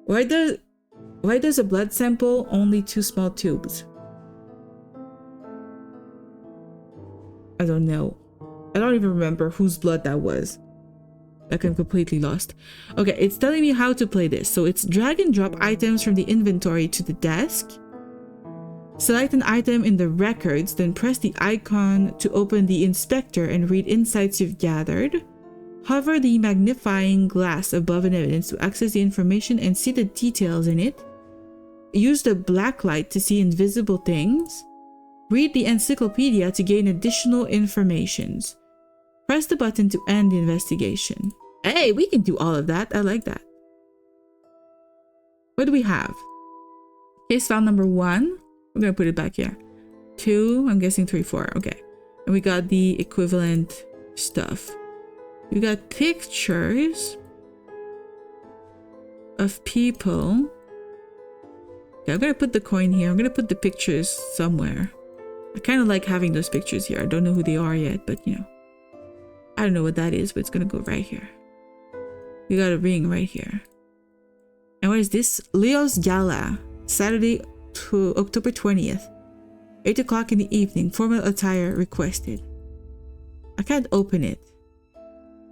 Why does a blood sample only 2 small tubes? I don't know. I don't even remember whose blood that was. Like, I'm completely lost. Okay, it's telling me how to play this. So it's drag and drop items from the inventory to the desk. Select an item in the records, then press the icon to open the inspector and read insights you've gathered. Hover the magnifying glass above an evidence to access the information and see the details in it. Use the black light to see invisible things. Read the encyclopedia to gain additional informations. Press the button to end the investigation. Hey, we can do all of that. I like that. What do we have? Case file number 1. We're going to put it back here. 2, I'm guessing 3, 4. Okay. And we got the equivalent stuff. We got pictures of people. Okay, I'm going to put the coin here. I'm going to put the pictures somewhere. I kind of like having those pictures here. I don't know who they are yet, but you know. I don't know what that is, but it's going to go right here. We got a ring right here. And what is this? Leo's Gala. Saturday to October 20th. 8 o'clock in the evening. Formal attire requested. I can't open it.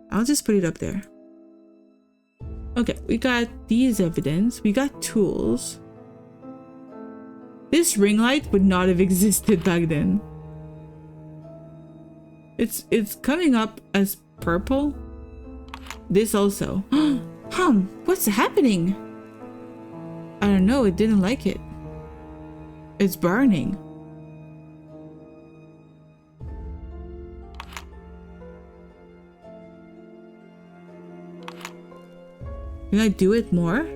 I'll just put it up there. Okay, we got these evidence. We got tools. This ring light would not have existed back then. It's coming up as purple. This also. What's happening? I don't know, it didn't like it. It's burning. Can I do it more?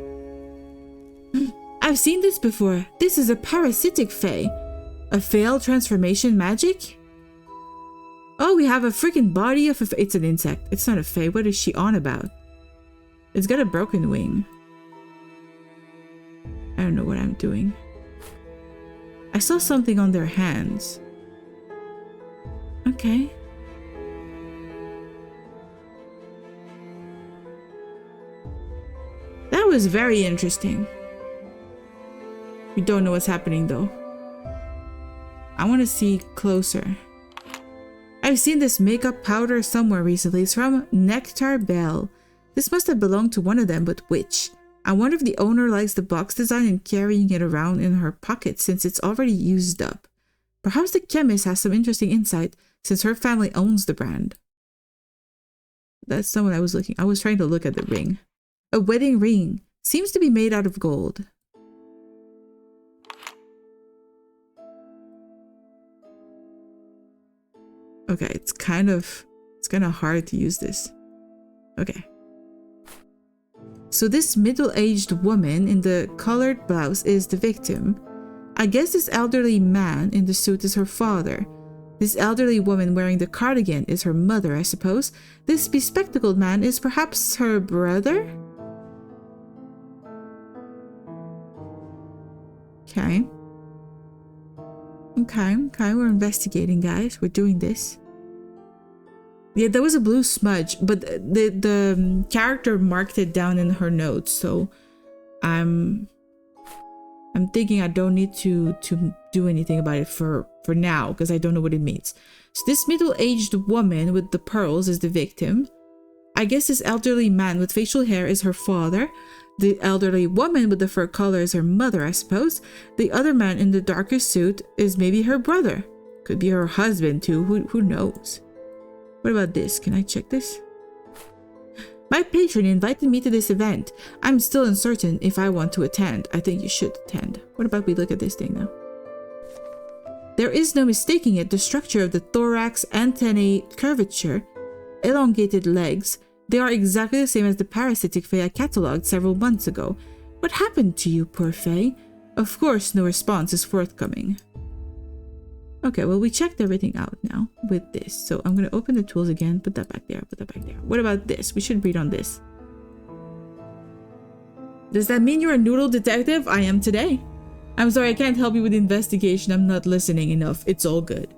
I've seen this before. This is a parasitic fae. A failed transformation magic? Oh, we have a freaking body of a... It's an insect. It's not a fae. What is she on about? It's got a broken wing. I don't know what I'm doing. I saw something on their hands. Okay. That was very interesting. We don't know what's happening though. I want to see closer. I've seen this makeup powder somewhere recently. It's from Nectar Bell. This must have belonged to one of them, but which? I wonder if the owner likes the box design and carrying it around in her pocket since it's already used up. Perhaps the chemist has some interesting insight since her family owns the brand. That's not what I was looking. I was trying to look at the ring. A wedding ring. Seems to be made out of gold. Okay, it's kind of hard to use this. Okay. So this middle-aged woman in the colored blouse is the victim. I guess this elderly man in the suit is her father. This elderly woman wearing the cardigan is her mother, I suppose. This bespectacled man is perhaps her brother? Okay. Okay, we're investigating, guys. We're doing this. Yeah, there was a blue smudge, but the character marked it down in her notes, so I'm thinking I don't need to do anything about it for now, because I don't know what it means. So this middle-aged woman with the pearls is the victim. I guess this elderly man with facial hair is her father. The elderly woman with the fur color is her mother, I suppose. The other man in the darker suit is maybe her brother. Could be her husband too, who knows? What about this? Can I check this? My patron invited me to this event. I'm still uncertain if I want to attend. I think you should attend. What about we look at this thing now? There is no mistaking it. The structure of the thorax, antennae, curvature, elongated legs, they are exactly the same as the parasitic fae I catalogued several months ago. What happened to you, poor fae? Of course, no response is forthcoming. Okay, well, we checked everything out now with this. So I'm going to open the tools again, put that back there, put that back there. What about this? We should read on this. Does that mean you're a noodle detective? I am today. I'm sorry, I can't help you with the investigation. I'm not listening enough. It's all good.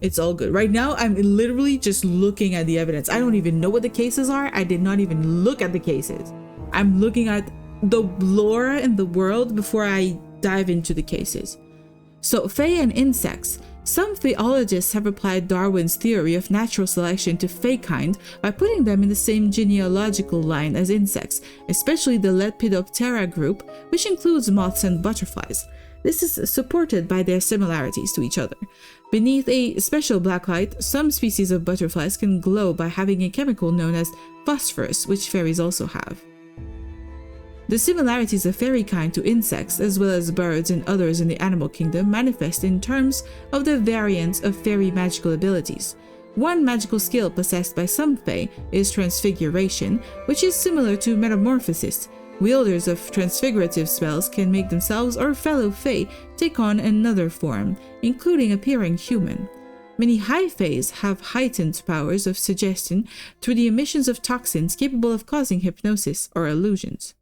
It's all good. Right now, I'm literally just looking at the evidence. I don't even know what the cases are. I did not even look at the cases. I'm looking at the lore in the world before I dive into the cases. So, fae and insects. Some Faeologists have applied Darwin's theory of natural selection to Faekind by putting them in the same genealogical line as insects, especially the Lepidoptera group, which includes moths and butterflies. This is supported by their similarities to each other. Beneath a special black light, some species of butterflies can glow by having a chemical known as phosphorus, which fairies also have. The similarities of fairy kind to insects, as well as birds and others in the animal kingdom, manifest in terms of the variance of fairy magical abilities. One magical skill possessed by some fae is transfiguration, which is similar to metamorphosis. Wielders of transfigurative spells can make themselves or fellow fae take on another form, including appearing human. Many high faes have heightened powers of suggestion through the emissions of toxins capable of causing hypnosis or illusions.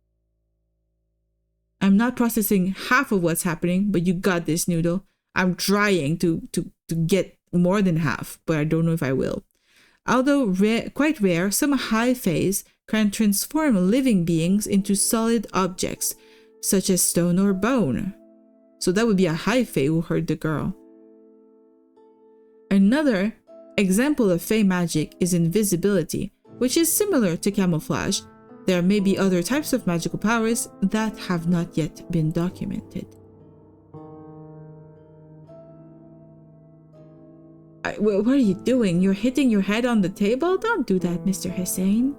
I'm not processing half of what's happening, but you got this, Noodle. I'm trying to get more than half, but I don't know if I will. Although quite rare, some high faes can transform living beings into solid objects, such as stone or bone. So that would be a high fae who heard the girl. Another example of fae magic is invisibility, which is similar to camouflage. There may be other types of magical powers that have not yet been documented. What are you doing? You're hitting your head on the table? Don't do that, Mr. Hussein.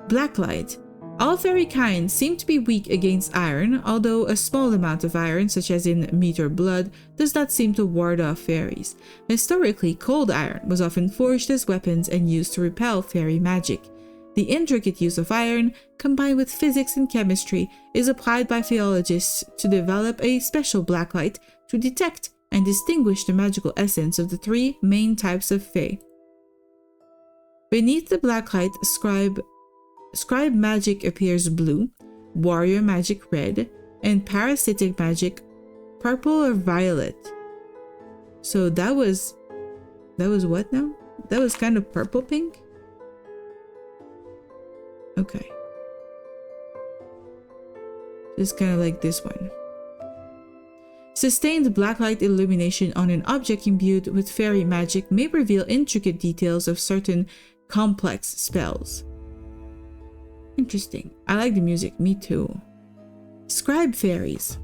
Blacklight. All fairy kinds seem to be weak against iron, although a small amount of iron, such as in meat or blood, does not seem to ward off fairies. Historically, cold iron was often forged as weapons and used to repel fairy magic. The intricate use of iron, combined with physics and chemistry, is applied by Faeologists to develop a special blacklight to detect and distinguish the magical essence of the three main types of fae. Beneath the blacklight, scribe magic appears blue, warrior magic red, and parasitic magic purple or violet. So that was what now? That was kind of purple pink? Okay. Just kind of like this one. Sustained blacklight illumination on an object imbued with fairy magic may reveal intricate details of certain complex spells. Interesting. I like the music. Me too. Scribe fairies.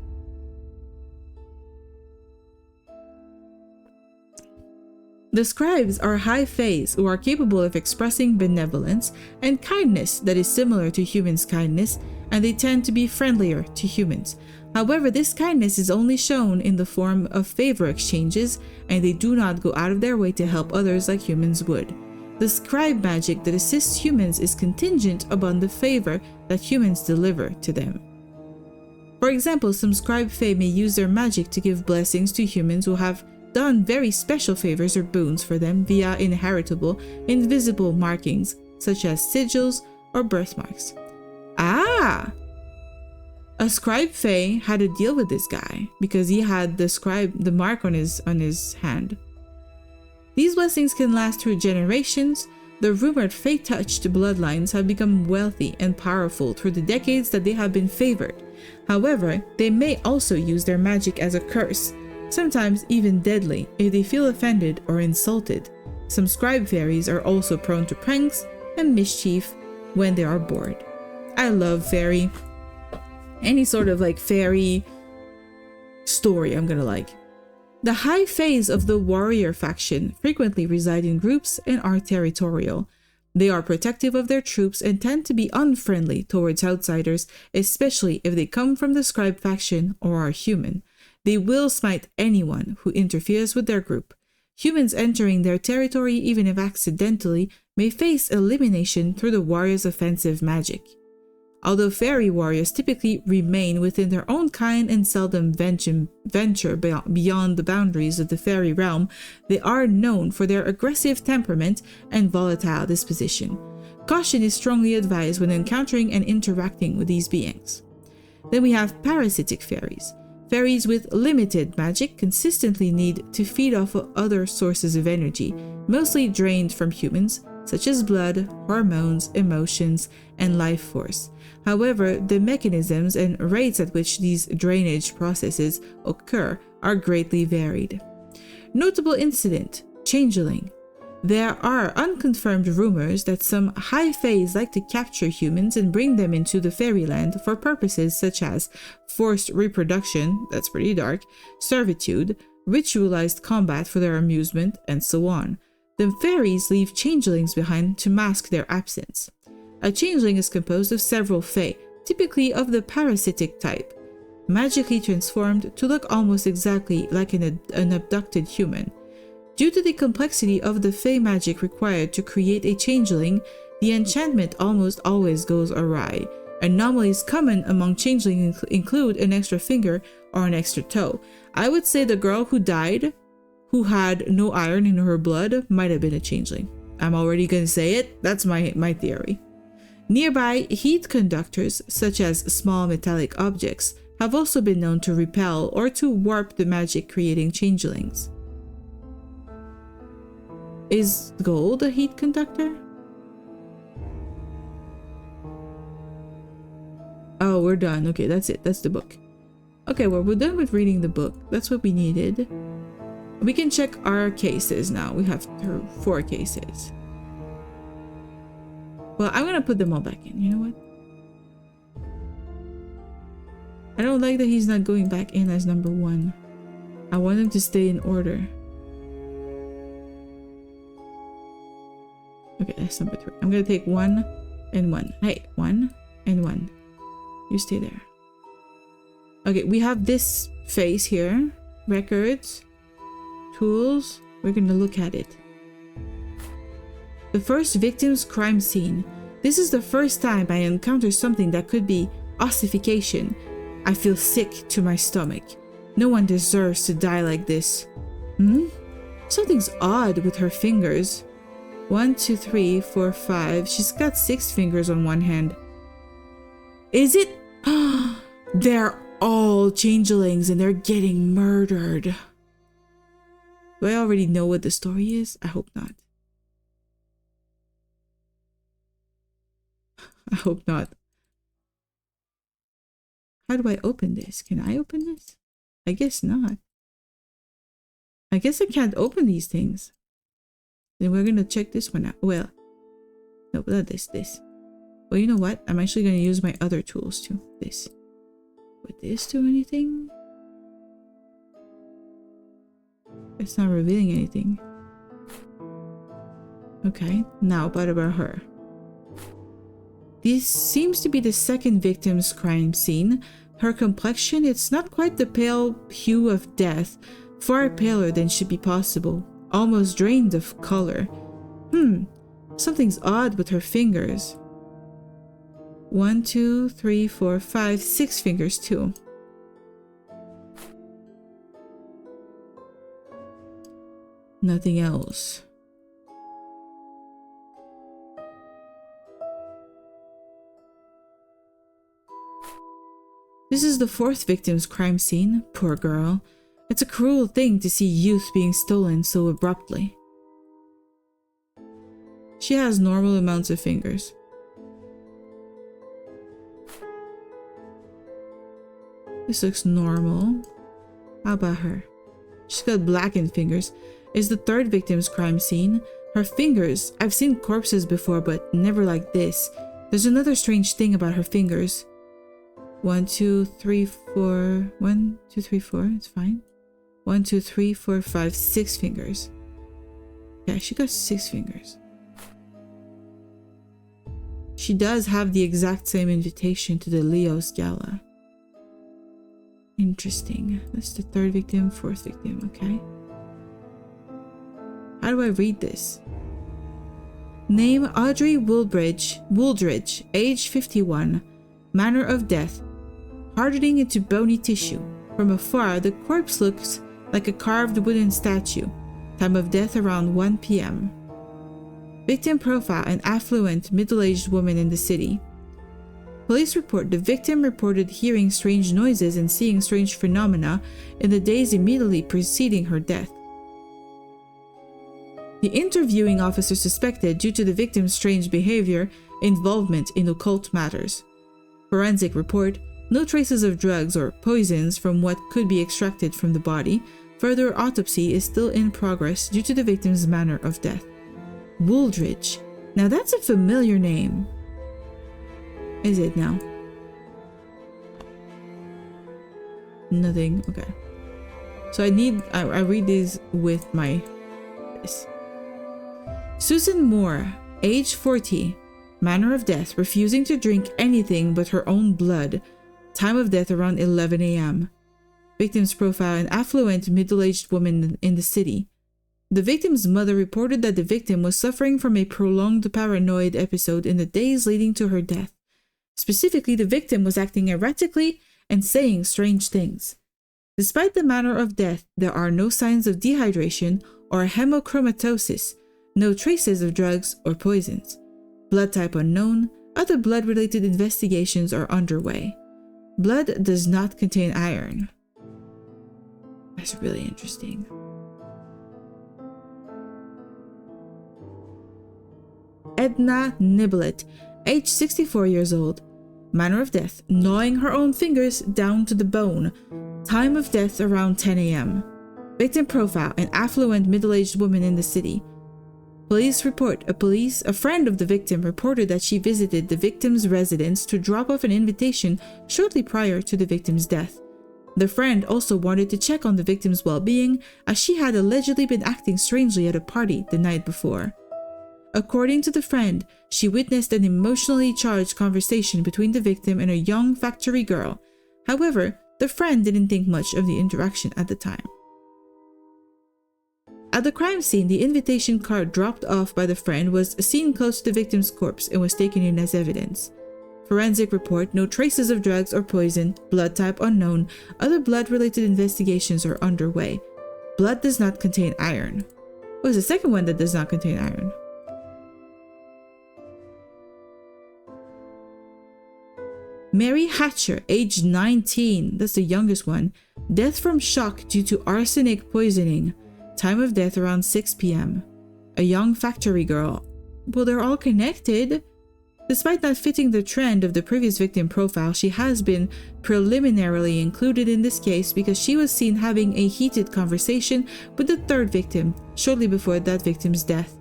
The scribes are high faes who are capable of expressing benevolence and kindness that is similar to humans' kindness, and they tend to be friendlier to humans. However, this kindness is only shown in the form of favor exchanges, and they do not go out of their way to help others like humans would. The scribe magic that assists humans is contingent upon the favor that humans deliver to them. For example, some scribe fae may use their magic to give blessings to humans who have done very special favors or boons for them via inheritable, invisible markings, such as sigils or birthmarks. Ah! A scribe fae had to deal with this guy because he had the mark on his hand. These blessings can last through generations. The rumored fae-touched bloodlines have become wealthy and powerful through the decades that they have been favored. However, they may also use their magic as a curse, sometimes even deadly if they feel offended or insulted. Some scribe fairies are also prone to pranks and mischief when they are bored. I love fairy. Any sort of like fairy story I'm gonna like. The high faes of the warrior faction frequently reside in groups and are territorial. They are protective of their troops and tend to be unfriendly towards outsiders, especially if they come from the scribe faction or are human. They will smite anyone who interferes with their group. Humans entering their territory, even if accidentally, may face elimination through the warrior's offensive magic. Although fairy warriors typically remain within their own kind and seldom venture beyond the boundaries of the fairy realm, they are known for their aggressive temperament and volatile disposition. Caution is strongly advised when encountering and interacting with these beings. Then we have parasitic fairies. Fairies with limited magic consistently need to feed off of other sources of energy, mostly drained from humans, such as blood, hormones, emotions, and life force. However, the mechanisms and rates at which these drainage processes occur are greatly varied. Notable incident, changeling. There are unconfirmed rumors that some high faes like to capture humans and bring them into the fairyland for purposes such as forced reproduction, that's pretty dark, servitude, ritualized combat for their amusement, and so on. The fairies leave changelings behind to mask their absence. A changeling is composed of several fae, typically of the parasitic type, magically transformed to look almost exactly like an abducted human. Due to the complexity of the fae magic required to create a changeling, the enchantment almost always goes awry. Anomalies common among changelings include an extra finger or an extra toe. I would say the girl who died, who had no iron in her blood, might have been a changeling. I'm already gonna say it, that's my theory. Nearby, heat conductors, such as small metallic objects, have also been known to repel or to warp the magic creating changelings. Is gold a heat conductor? Oh, we're done. Okay, that's it. That's the book. Okay, well, we're done with reading the book. That's what we needed. We can check our cases now. We have 4 cases. Well, I'm gonna put them all back in. You know what? I don't like that he's not going back in as number 1. I want him to stay in order. Okay, that's number 3. I'm gonna take 1 and 1. Hey, 1 and 1. You stay there. Okay, we have this face here. Records. Tools. We're gonna look at it. The first victim's crime scene. This is the first time I encounter something that could be ossification. I feel sick to my stomach. No one deserves to die like this. Something's odd with her fingers. 1, 2, 3, 4, 5. She's got 6 fingers on one hand. Is it? They're all changelings and they're getting murdered. Do I already know what the story is? I hope not. I hope not. How do I open this? Can I open this? I guess not. I guess I can't open these things. Then we're gonna check this one out. Well, no, not this. Well, you know what? I'm actually gonna use my other tools too. This. Would this do anything? It's not revealing anything. Okay, now what about her? This seems to be the second victim's crime scene. Her complexion, it's not quite the pale hue of death, far paler than should be possible, almost drained of color. Something's odd with her fingers. 1, 2, 3, 4, 5, 6 fingers too. Nothing else. This is the 4th victim's crime scene. Poor girl. It's a cruel thing to see youth being stolen so abruptly. She has normal amounts of fingers. This looks normal. How about her? She's got blackened fingers. Is the 3rd victim's crime scene. Her fingers. I've seen corpses before, but never like this. There's another strange thing about her fingers. 1, 2, 3, 4. 1, 2, 3, 4. It's fine. 1, 2, 3, 4, 5, 6 fingers. Yeah, she got 6 fingers. She does have the exact same invitation to the Leo's Gala. Interesting. That's the 3rd victim, 4th victim, okay. How do I read this? Name Audrey Wooldridge, age 51. Manner of death. Hardening into bony tissue. From afar, the corpse looks like a carved wooden statue. Time of death around 1 p.m. Victim profile: an affluent, middle-aged woman in the city. Police report: the victim reported hearing strange noises and seeing strange phenomena in the days immediately preceding her death. The interviewing officer suspected, due to the victim's strange behavior, involvement in occult matters. Forensic report: no traces of drugs or poisons from what could be extracted from the body. Further autopsy is still in progress due to the victim's manner of death. Wooldridge. Now that's a familiar name. Is it now? Nothing. Okay. So I read these with my this. Susan Moore, age 40, manner of death, refusing to drink anything but her own blood. Time of death around 11 a.m. Victim's profile, an affluent middle-aged woman in the city. The victim's mother reported that the victim was suffering from a prolonged paranoid episode in the days leading to her death. Specifically, the victim was acting erratically and saying strange things. Despite the manner of death, there are no signs of dehydration or hemochromatosis, no traces of drugs or poisons. Blood type unknown, other blood-related investigations are underway. Blood does not contain iron. That's really interesting. Edna Niblett, age 64 years old. Manner of death, gnawing her own fingers down to the bone. Time of death around 10 a.m. Victim profile, an affluent middle-aged woman in the city. Police report, a friend of the victim reported that she visited the victim's residence to drop off an invitation shortly prior to the victim's death. The friend also wanted to check on the victim's well-being, as she had allegedly been acting strangely at a party the night before. According to the friend, she witnessed an emotionally charged conversation between the victim and a young factory girl. However, the friend didn't think much of the interaction at the time. At the crime scene, the invitation card dropped off by the friend was seen close to the victim's corpse and was taken in as evidence. Forensic report, no traces of drugs or poison, blood type unknown, other blood-related investigations are underway. Blood does not contain iron. What was the second one that does not contain iron? Mary Hatcher, age 19, that's the youngest one. Death from shock due to arsenic poisoning. Time of death around 6 p.m. A young factory girl. Well, they're all connected. Despite not fitting the trend of the previous victim profile, she has been preliminarily included in this case because she was seen having a heated conversation with the third victim shortly before that victim's death.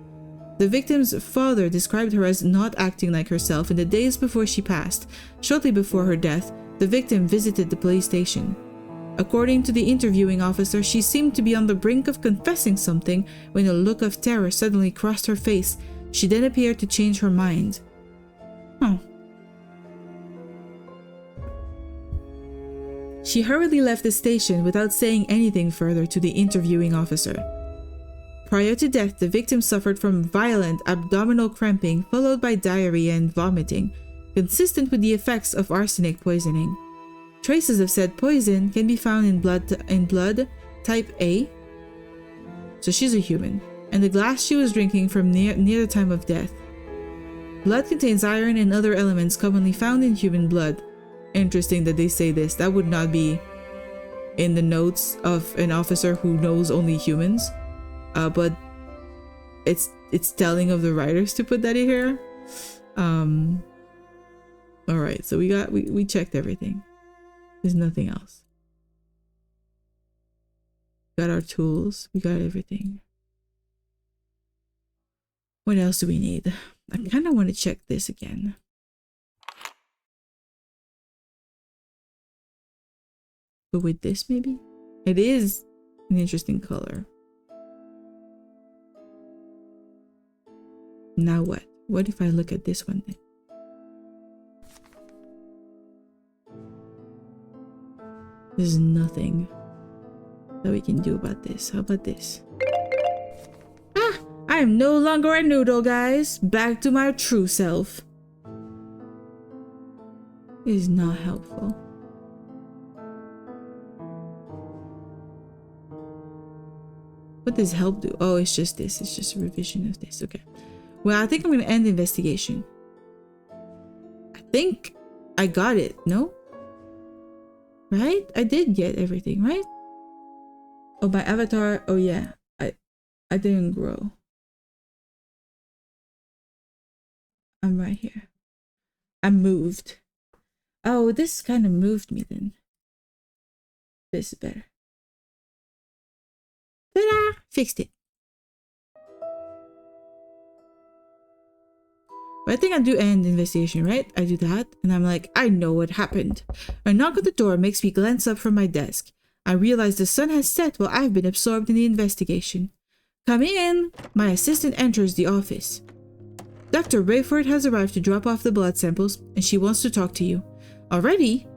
The victim's father described her as not acting like herself in the days before she passed. Shortly before her death, the victim visited the police station. According to the interviewing officer, she seemed to be on the brink of confessing something when a look of terror suddenly crossed her face. She then appeared to change her mind. Oh. She hurriedly left the station without saying anything further to the interviewing officer. Prior to death, the victim suffered from violent abdominal cramping followed by diarrhea and vomiting, consistent with the effects of arsenic poisoning. Traces of said poison can be found in blood type A. So she's a human. And the glass she was drinking from near the time of death. Blood contains iron and other elements commonly found in human blood. Interesting that they say this. That would not be in the notes of an officer who knows only humans. But it's telling of the writers to put that in here. All right, so we checked everything. There's nothing else. We got our tools. We got everything. What else do we need? I kind of want to check this again. But with this, maybe? It is an interesting color. Now what? What if I look at this one then? There's nothing that we can do about this. How about this? Ah! I am no longer a noodle, guys. Back to my true self. It is not helpful. What does help do? Oh, it's just this. It's just a revision of this. Okay. Well, I think I'm going to end the investigation. I think I got it. No? Right? I did get everything, right? Oh, my avatar. Oh, yeah. I didn't grow. I'm right here. I moved. Oh, this kind of moved me then. This is better. Ta-da! Fixed it. But I think I do end investigation, right? I do that, and I'm like, I know what happened. A knock on the door makes me glance up from my desk. I realize the sun has set while I've been absorbed in the investigation. Come in! My assistant enters the office. Dr. Rayford has arrived to drop off the blood samples, and she wants to talk to you. Already?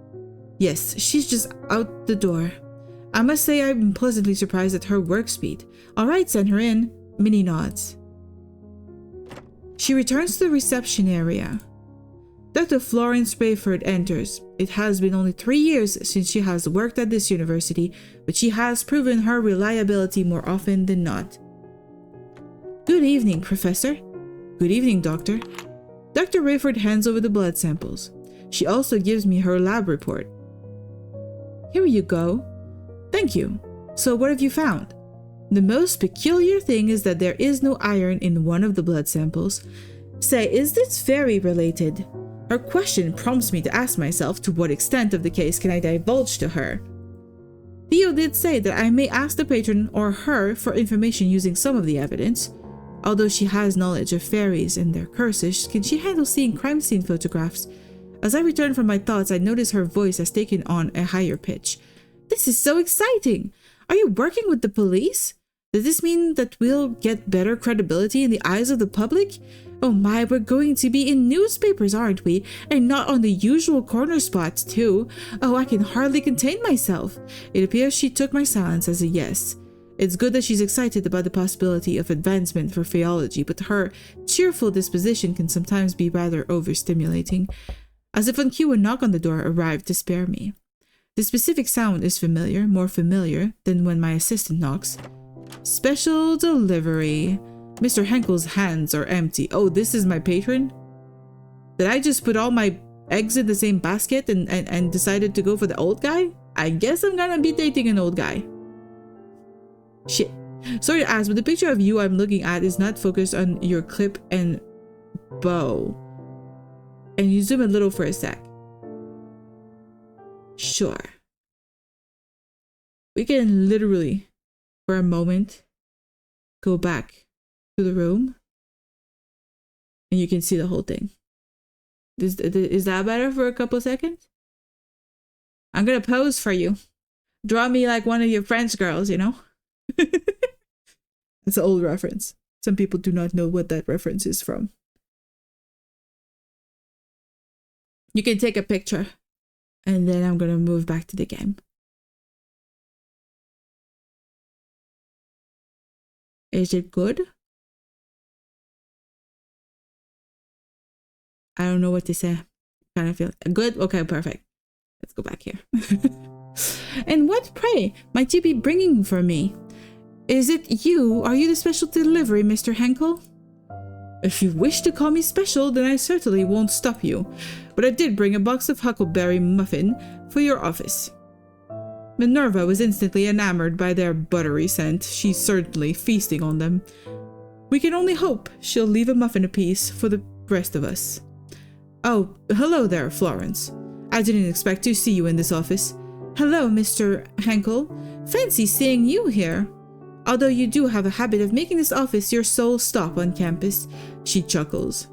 Yes, she's just out the door. I must say I'm pleasantly surprised at her work speed. Alright, send her in. Minnie nods. She returns to the reception area. Dr. Florence Rayford enters. It has been only 3 years since she has worked at this university, but she has proven her reliability more often than not. Good evening, Professor. Good evening, Doctor. Dr. Rayford hands over the blood samples. She also gives me her lab report. Here you go. Thank you. So what have you found? The most peculiar thing is that there is no iron in one of the blood samples. Say, is this fairy related? Her question prompts me to ask myself to what extent of the case can I divulge to her. Theo did say that I may ask the patron or her for information using some of the evidence. Although she has knowledge of fairies and their curses, can she handle seeing crime scene photographs? As I return from my thoughts, I notice her voice has taken on a higher pitch. This is so exciting! Are you working with the police? Does this mean that we'll get better credibility in the eyes of the public? Oh my, we're going to be in newspapers, aren't we? And not on the usual corner spots, too. Oh, I can hardly contain myself. It appears she took my silence as a yes. It's good that she's excited about the possibility of advancement for Faeology, but her cheerful disposition can sometimes be rather overstimulating. As if on cue, a knock on the door arrived to spare me. The specific sound is familiar, more familiar than when my assistant knocks. Special delivery. Mr. Henkel's hands are empty. Oh, this is my patron? Did I just put all my eggs in the same basket and decided to go for the old guy? I guess I'm gonna be dating an old guy. Shit. Sorry to ask, but the picture of you I'm looking at is not focused on your clip and bow. And you zoom a little for a sec. Sure. We can literally, for a moment, go back to the room and you can see the whole thing. Is that better for a couple seconds? I'm gonna pose for you. Draw me like one of your French girls, you know? It's an old reference. Some people do not know what that reference is from. You can take a picture and then I'm gonna move back to the game. Is it good? I don't know what to say. Kind of feel good. Okay, perfect. Let's go back here. And what, pray, might you be bringing for me? Is it you? Are you the special delivery, Mr. Henkel? If you wish to call me special, then I certainly won't stop you. But I did bring a box of huckleberry muffin for your office. Minerva was instantly enamored by their buttery scent. She's certainly feasting on them. We can only hope she'll leave a muffin apiece for the rest of us. Oh, hello there, Florence. I didn't expect to see you in this office. Hello, Mr. Henkel. Fancy seeing you here. Although you do have a habit of making this office your sole stop on campus, she chuckles.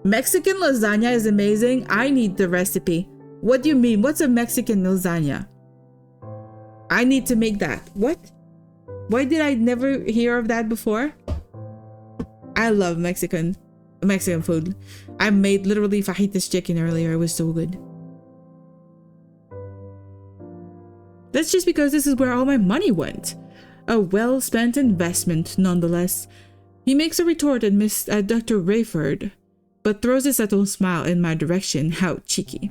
Mexican lasagna is amazing. I need the recipe. What do you mean? What's a Mexican lasagna? I need to make that. What? Why did I never hear of that before? I love Mexican food. I made literally fajitas chicken earlier. It was so good. That's just because this is where all my money went. A well-spent investment, nonetheless. He makes a retort at Dr. Rayford, but throws a subtle smile in my direction. How cheeky.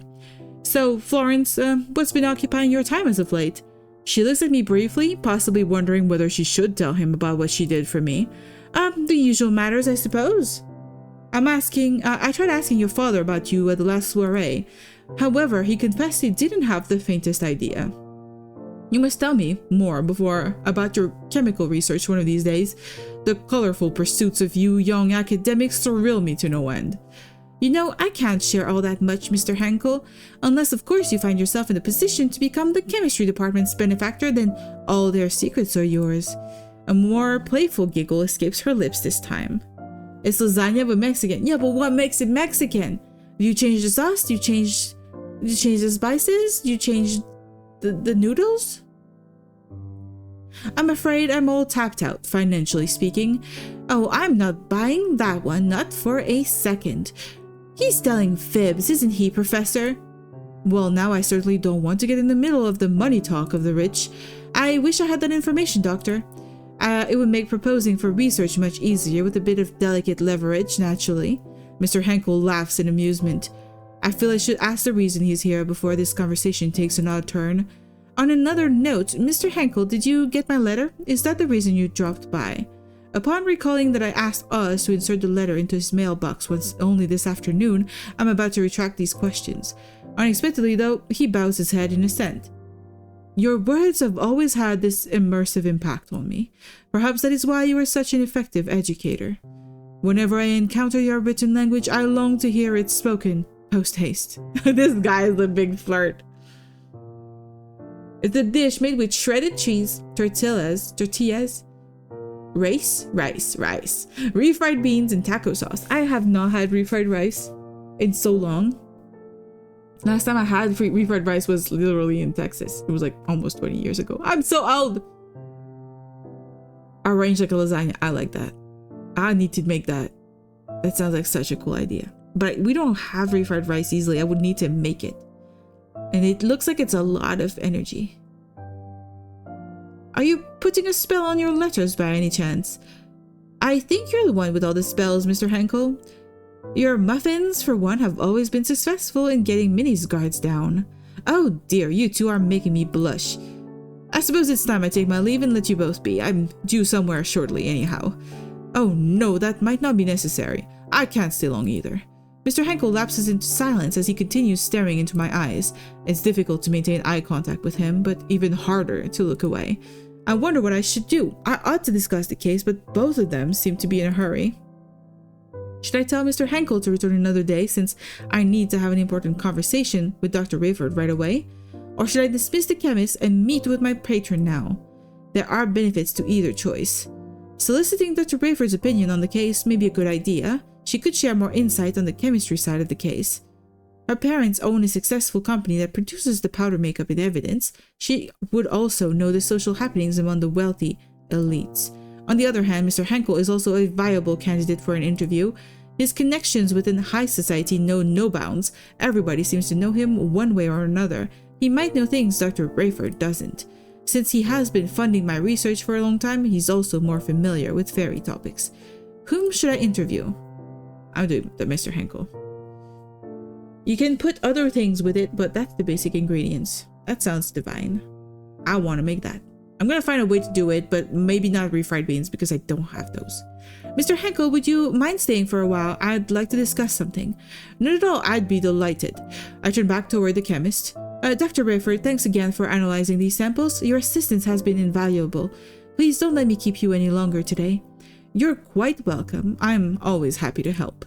So, Florence, what's been occupying your time as of late? She looks at me briefly, possibly wondering whether she should tell him about what she did for me. The usual matters, I suppose. I tried asking your father about you at the last soiree. However, he confessed he didn't have the faintest idea. You must tell me more about your chemical research one of these days. The colorful pursuits of you young academics thrill me to no end. You know, I can't share all that much, Mr. Henkel, unless of course you find yourself in a position to become the chemistry department's benefactor, then all their secrets are yours. A more playful giggle escapes her lips this time. It's lasagna but Mexican. Yeah, but what makes it Mexican? You change the sauce? You change the spices? You change the noodles? I'm afraid I'm all tapped out, financially speaking. Oh, I'm not buying that one, not for a second. He's telling fibs, isn't he, Professor? Well, now I certainly don't want to get in the middle of the money talk of the rich. I wish I had that information, Doctor. It would make proposing for research much easier with a bit of delicate leverage, naturally. Mr. Henkel laughs in amusement. I feel I should ask the reason he's here before this conversation takes an odd turn. On another note, Mr. Henkel, did you get my letter? Is that the reason you dropped by? Upon recalling that I asked Oz to insert the letter into his mailbox once only this afternoon, I'm about to retract these questions. Unexpectedly, though, he bows his head in assent. Your words have always had this immersive impact on me. Perhaps that is why you are such an effective educator. Whenever I encounter your written language, I long to hear it spoken post-haste. This guy is a big flirt. It's a dish made with shredded cheese, tortillas, rice, refried beans, and taco sauce. I have not had refried rice in so long. Last time I had refried rice was literally in Texas. It was like almost 20 years ago. I'm so old. Arranged like a lasagna. I like that. I need to make that. That sounds like such a cool idea. But we don't have refried rice easily. I would need to make it. And it looks like it's a lot of energy. Are you putting a spell on your letters by any chance? I think you're the one with all the spells, Mr. Henkel. Your muffins, for one, have always been successful in getting Minnie's guards down. Oh dear, you two are making me blush. I suppose it's time I take my leave and let you both be. I'm due somewhere shortly anyhow. Oh no, that might not be necessary. I can't stay long either. Mr. Henkel lapses into silence as he continues staring into my eyes. It's difficult to maintain eye contact with him, but even harder to look away. I wonder what I should do. I ought to discuss the case, but both of them seem to be in a hurry. Should I tell Mr. Henkel to return another day since I need to have an important conversation with Dr. Rayford right away? Or should I dismiss the chemist and meet with my patron now? There are benefits to either choice. Soliciting Dr. Rayford's opinion on the case may be a good idea. She could share more insight on the chemistry side of the case. Her parents own a successful company that produces the powder makeup in evidence. She would also know the social happenings among the wealthy elites. On the other hand, Mr. Henkel is also a viable candidate for an interview. His connections within high society know no bounds. Everybody seems to know him one way or another. He might know things Dr. Rayford doesn't. Since he has been funding my research for a long time, he's also more familiar with fairy topics. Whom should I interview? I'll do the Mr. Henkel. You can put other things with it, but that's the basic ingredients. That sounds divine. I want to make that. I'm gonna find a way to do it, but maybe not refried beans because I don't have those. Mr. Henkel, would you mind staying for a while? I'd like to discuss something. Not at all, I'd be delighted. I turn back toward the chemist. Dr. Rayford, thanks again for analyzing these samples. Your assistance has been invaluable. Please don't let me keep you any longer today. You're quite welcome. I'm always happy to help.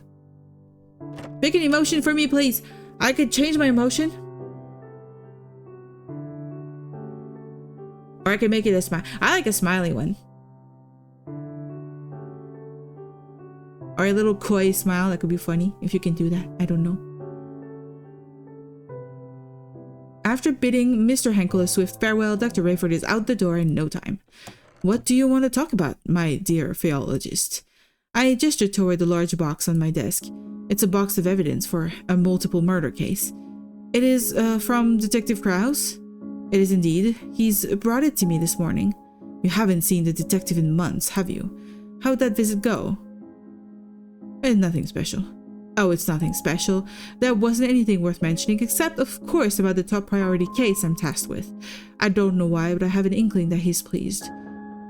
Pick an emotion for me, please. I could change my emotion. Or I can make it a smile. I like a smiley one. Or a little coy smile. That could be funny if you can do that. I don't know. After bidding Mr. Henkel a swift farewell, Dr. Rayford is out the door in no time. What do you want to talk about, my dear Faeologist? I gesture toward the large box on my desk. It's a box of evidence for a multiple murder case. It is from Detective Krause? It is indeed. He's brought it to me this morning. You haven't seen the detective in months, have you? How'd that visit go? Nothing special. Oh, it's nothing special. There wasn't anything worth mentioning except, of course, about the top priority case I'm tasked with. I don't know why, but I have an inkling that he's pleased.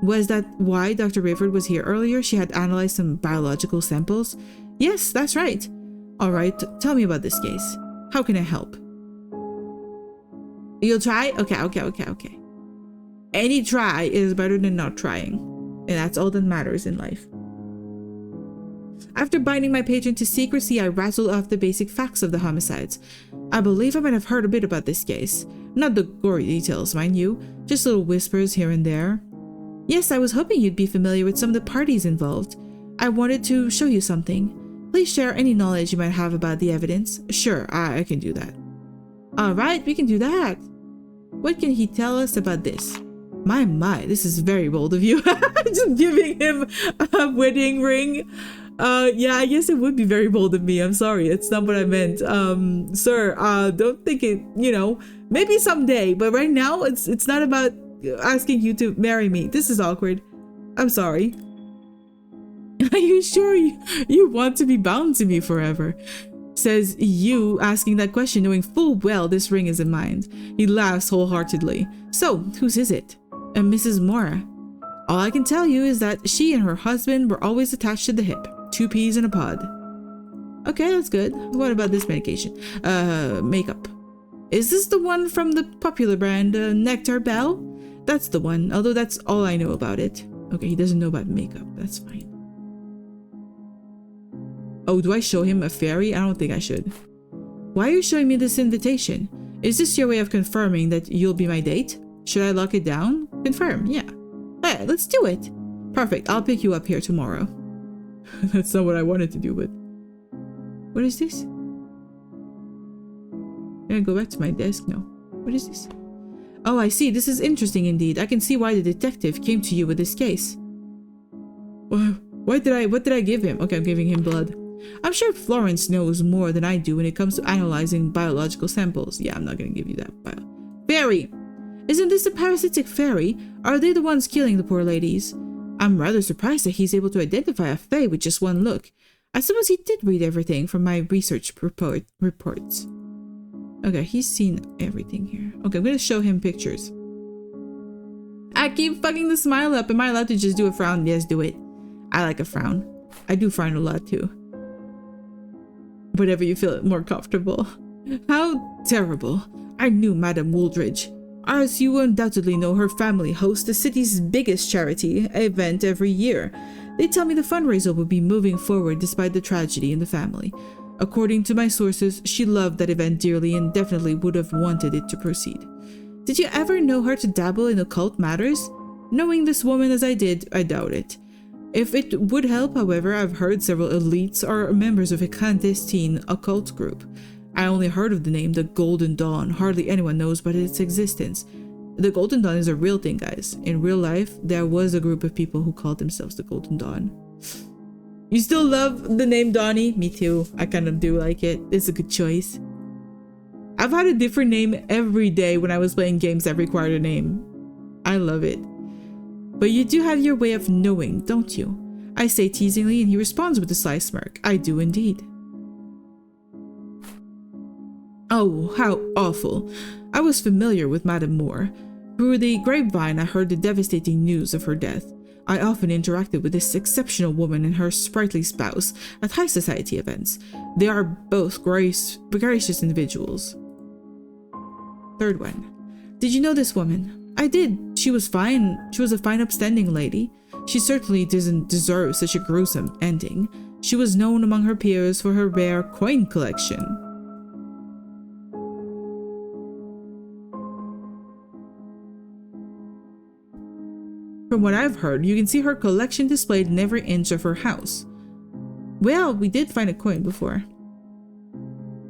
Was that why Dr. Rayford was here earlier? She had analyzed some biological samples? Yes, that's right. All right, tell me about this case. How can I help? You'll try? Okay. Any try is better than not trying. And that's all that matters in life. After binding my patron to secrecy, I rattled off the basic facts of the homicides. I believe I might have heard a bit about this case. Not the gory details, mind you, just little whispers here and there. Yes, I was hoping you'd be familiar with some of the parties involved. I wanted to show you something. Please share any knowledge you might have about the evidence. Sure, I can do that. Alright, we can do that. What can he tell us about this? My, this is very bold of you. Just giving him a wedding ring. Yeah, I guess it would be very bold of me. I'm sorry, it's not what I meant. Sir, don't think it, you know, maybe someday, but right now it's not about asking you to marry me. This is awkward. I'm sorry. Are you sure you want to be bound to me forever? Says you asking that question knowing full well this ring isn't mine. He laughs wholeheartedly. So, whose is it? Mrs. Mora. All I can tell you is that she and her husband were always attached to the hip. 2 peas in a pod. Okay, that's good. What about this medication? Makeup. Is this the one from the popular brand, Nectar Bell? That's the one, although that's all I know about it. Okay, he doesn't know about makeup. That's fine. Oh, do I show him a fairy? I don't think I should. Why are you showing me this invitation? Is this your way of confirming that you'll be my date? Should I lock it down? Confirm, yeah. Hey, let's do it. Perfect, I'll pick you up here tomorrow. That's not what I wanted to do, but... What is this? I'm gonna go back to my desk now. What is this? Oh, I see. This is interesting indeed. I can see why the detective came to you with this case. What did I give him? Okay, I'm giving him blood. I'm sure Florence knows more than I do when it comes to analyzing biological samples. Yeah, I'm not gonna give you that. Fairy! Isn't this a parasitic fairy? Are they the ones killing the poor ladies? I'm rather surprised that he's able to identify a fae with just one look. I suppose he did read everything from my research reports. Okay, he's seen everything here. Okay, I'm gonna show him pictures. I keep fucking the smile up. Am I allowed to just do a frown? Yes, do it. I like a frown. I do frown a lot too. Whatever you feel more comfortable. How terrible. I knew Madame Wooldridge. As you undoubtedly know, her family hosts the city's biggest charity event every year. They tell me the fundraiser will be moving forward despite the tragedy in the family. According to my sources, she loved that event dearly and definitely would have wanted it to proceed. Did you ever know her to dabble in occult matters? Knowing this woman as I did, I doubt it. If it would help, however, I've heard several elites are members of a clandestine occult group. I only heard of the name the Golden Dawn. Hardly anyone knows about its existence. The Golden Dawn is a real thing, guys. In real life, there was a group of people who called themselves the Golden Dawn. You still love the name Donnie? Me too. I kind of do like it. It's a good choice. I've had a different name every day when I was playing games that required a name. I love it. But you do have your way of knowing, don't you? I say teasingly and he responds with a sly smirk. I do indeed. Oh, how awful. I was familiar with Madame Moore. Through the grapevine, I heard the devastating news of her death. I often interacted with this exceptional woman and her sprightly spouse at high society events. They are both gracious individuals. Third one. Did you know this woman? I did. She was fine. She was a fine, upstanding lady. She certainly doesn't deserve such a gruesome ending. She was known among her peers for her rare coin collection. From what I've heard, you can see her collection displayed in every inch of her house. Well, we did find a coin before.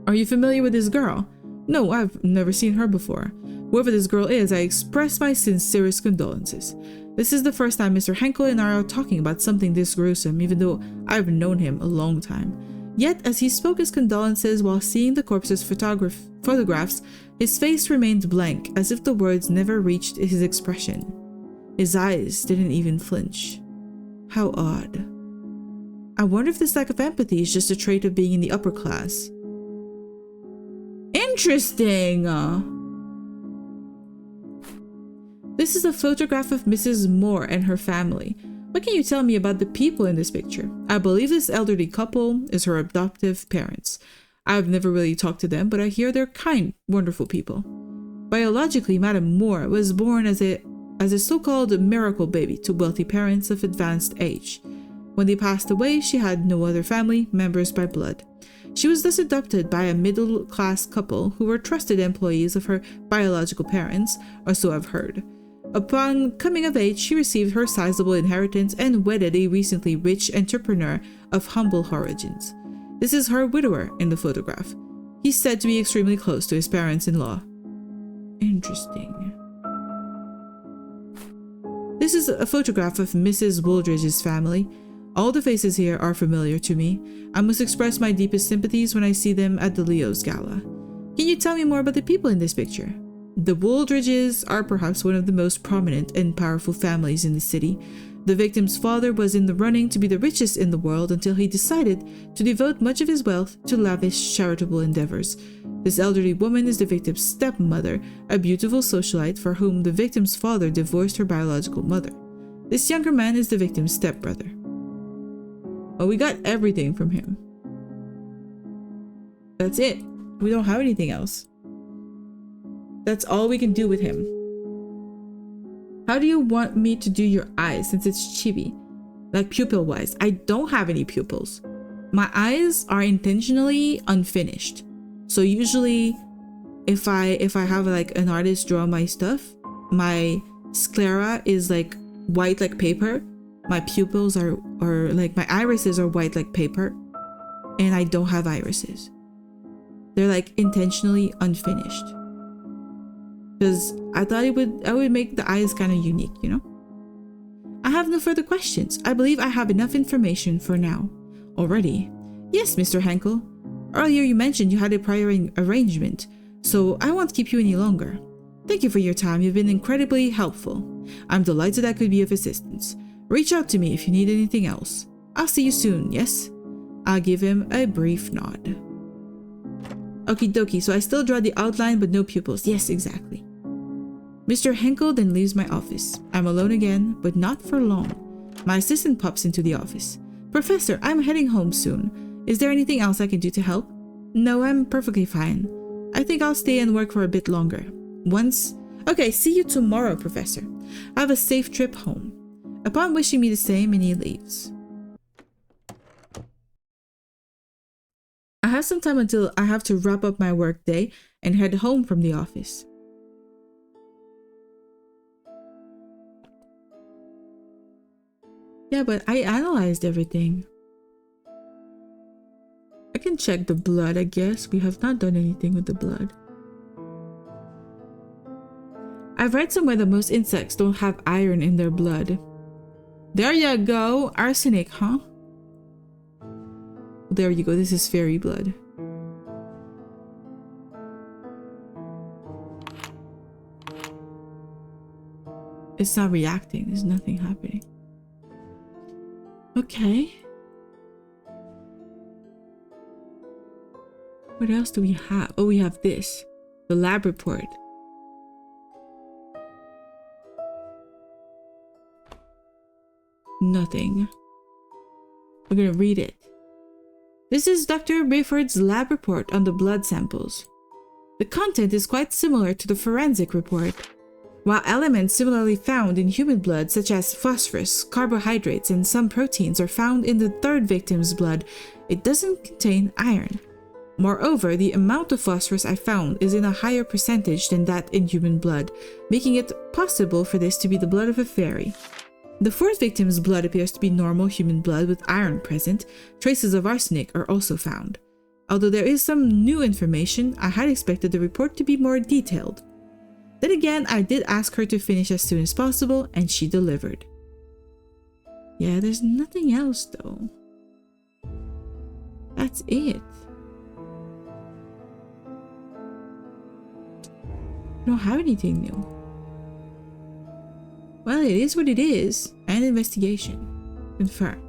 Are you familiar with this girl? No, I've never seen her before. Whoever this girl is, I express my sincerest condolences. This is the first time Mr. Henkel and I are talking about something this gruesome, even though I've known him a long time. Yet, as he spoke his condolences while seeing the corpse's photographs, his face remained blank, as if the words never reached his expression. His eyes didn't even flinch. How odd. I wonder if this lack of empathy is just a trait of being in the upper class. Interesting! This is a photograph of Mrs. Moore and her family. What can you tell me about the people in this picture? I believe this elderly couple is her adoptive parents. I've never really talked to them, but I hear they're kind, wonderful people. Biologically, Madame Moore was born as a so-called miracle baby to wealthy parents of advanced age. When they passed away, she had no other family members by blood. She was thus adopted by a middle-class couple who were trusted employees of her biological parents, or so I've heard. Upon coming of age, she received her sizable inheritance and wedded a recently rich entrepreneur of humble origins. This is her widower in the photograph. He's said to be extremely close to his parents-in-law. Interesting. This is a photograph of Mrs. Wooldridge's family. All the faces here are familiar to me. I must express my deepest sympathies when I see them at the Leo's Gala. Can you tell me more about the people in this picture? The Wooldridges are perhaps one of the most prominent and powerful families in the city. The victim's father was in the running to be the richest in the world until he decided to devote much of his wealth to lavish charitable endeavors. This elderly woman is the victim's stepmother, a beautiful socialite for whom the victim's father divorced her biological mother. This younger man is the victim's stepbrother. Oh, we got everything from him. That's it. We don't have anything else. That's all we can do with him. How do you want me to do your eyes since it's chibi? Like pupil wise. I don't have any pupils. My eyes are intentionally unfinished. So usually if I have like an artist draw my stuff, my sclera is like white like paper. My pupils are like my irises are white like paper, and I don't have irises. They're like intentionally unfinished. Because I thought I would make the eyes kind of unique, you know? I have no further questions. I believe I have enough information for now. Already? Yes, Mr. Henkel. Earlier you mentioned you had a prior arrangement, so I won't keep you any longer. Thank you for your time. You've been incredibly helpful. I'm delighted I could be of assistance. Reach out to me if you need anything else. I'll see you soon, yes? I'll give him a brief nod. Okie dokie, so I still draw the outline but no pupils. Yes, exactly. Mr. Henkel then leaves my office. I'm alone again, but not for long. My assistant pops into the office. Professor, I'm heading home soon. Is there anything else I can do to help? No, I'm perfectly fine. I think I'll stay and work for a bit longer. Okay, see you tomorrow, Professor. Have a safe trip home. Upon wishing me the same, and he leaves. I have some time until I have to wrap up my work day and head home from the office. Yeah, but I analyzed everything. I can check the blood, I guess. We have not done anything with the blood. I've read somewhere that most insects don't have iron in their blood. There you go. Arsenic, huh? There you go. This is fairy blood. It's not reacting. There's nothing happening. Okay. What else do we have? Oh, we have this. The lab report. Nothing. We're gonna read it. This is Dr. Rayford's lab report on the blood samples. The content is quite similar to the forensic report. While elements similarly found in human blood such as phosphorus, carbohydrates, and some proteins are found in the third victim's blood, it doesn't contain iron. Moreover, the amount of phosphorus I found is in a higher percentage than that in human blood, making it possible for this to be the blood of a fairy. The fourth victim's blood appears to be normal human blood with iron present. Traces of arsenic are also found. Although there is some new information, I had expected the report to be more detailed. Then again, I did ask her to finish as soon as possible, and she delivered. Yeah, there's nothing else though. That's it. I don't have anything new. Well, it is what it is. An investigation. Confirm.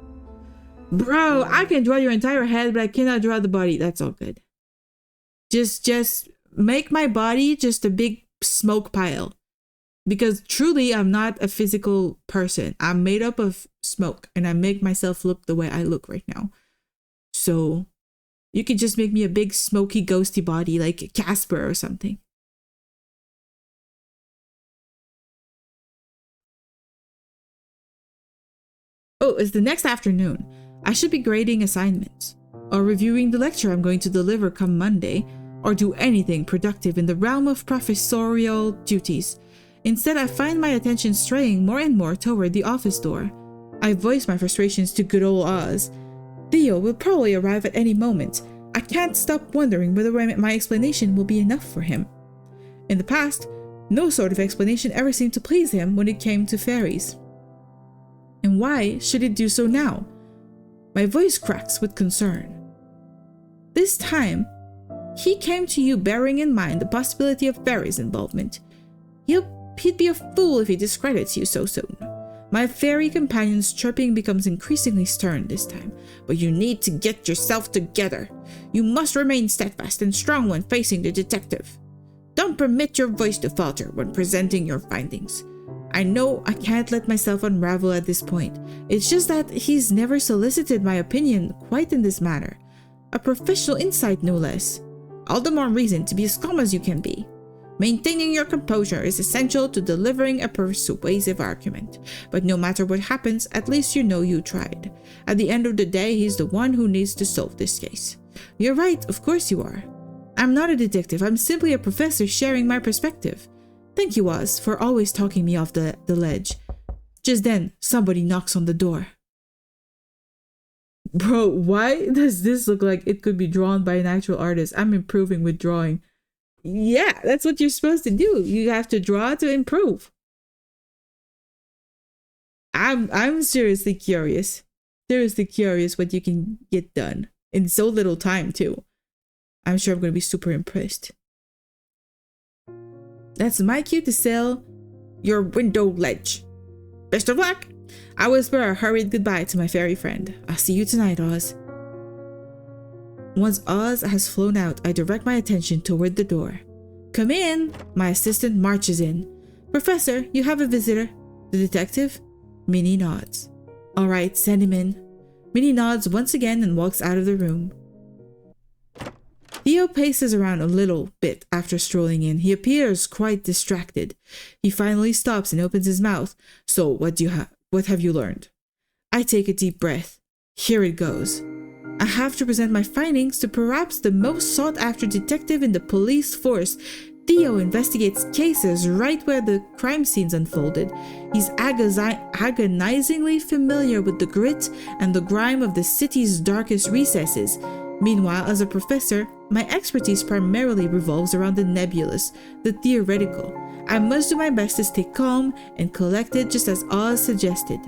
Bro, I can draw your entire head, but I cannot draw the body. That's all good. Just make my body just a big smoke pile. Because truly, I'm not a physical person. I'm made up of smoke, and I make myself look the way I look right now. So, you could just make me a big smoky ghosty body like Casper or something. Oh, it's the next afternoon. I should be grading assignments, or reviewing the lecture I'm going to deliver come Monday, or do anything productive in the realm of professorial duties. Instead, I find my attention straying more and more toward the office door. I voice my frustrations to good old Oz. Theo will probably arrive at any moment. I can't stop wondering whether my explanation will be enough for him. In the past, no sort of explanation ever seemed to please him when it came to fairies. And why should it do so now? My voice cracks with concern. This time, he came to you bearing in mind the possibility of fairies' involvement. He'd be a fool if he discredits you so soon. My fairy companion's chirping becomes increasingly stern this time, but you need to get yourself together. You must remain steadfast and strong when facing the detective. Don't permit your voice to falter when presenting your findings. I know I can't let myself unravel at this point. It's just that he's never solicited my opinion quite in this manner. A professional insight, no less. All the more reason to be as calm as you can be. Maintaining your composure is essential to delivering a persuasive argument. But no matter what happens, at least you know you tried. At the end of the day, he's the one who needs to solve this case. You're right, of course you are. I'm not a detective, I'm simply a professor sharing my perspective. Thank you, Oz, for always talking me off the ledge. Just then, somebody knocks on the door. Bro, why does this look like it could be drawn by an actual artist? I'm improving with drawing. Yeah, that's what you're supposed to do. You have to draw to improve. I'm seriously curious. Seriously curious what you can get done in so little time too. I'm sure I'm going to be super impressed. That's my cue to sell your window ledge. Best of luck. I whisper a hurried goodbye to my fairy friend. I'll see you tonight, Oz. Once Oz has flown out, I direct my attention toward the door. Come in! My assistant marches in. Professor, you have a visitor. The detective? Minnie nods. Alright, send him in. Minnie nods once again and walks out of the room. Theo paces around a little bit after strolling in. He appears quite distracted. He finally stops and opens his mouth. So, what have you learned? I take a deep breath. Here it goes. I have to present my findings to perhaps the most sought-after detective in the police force. Theo investigates cases right where the crime scenes unfolded. He's agonizingly familiar with the grit and the grime of the city's darkest recesses. Meanwhile, as a professor, my expertise primarily revolves around the nebulous, the theoretical. I must do my best to stay calm and collected, just as Oz suggested.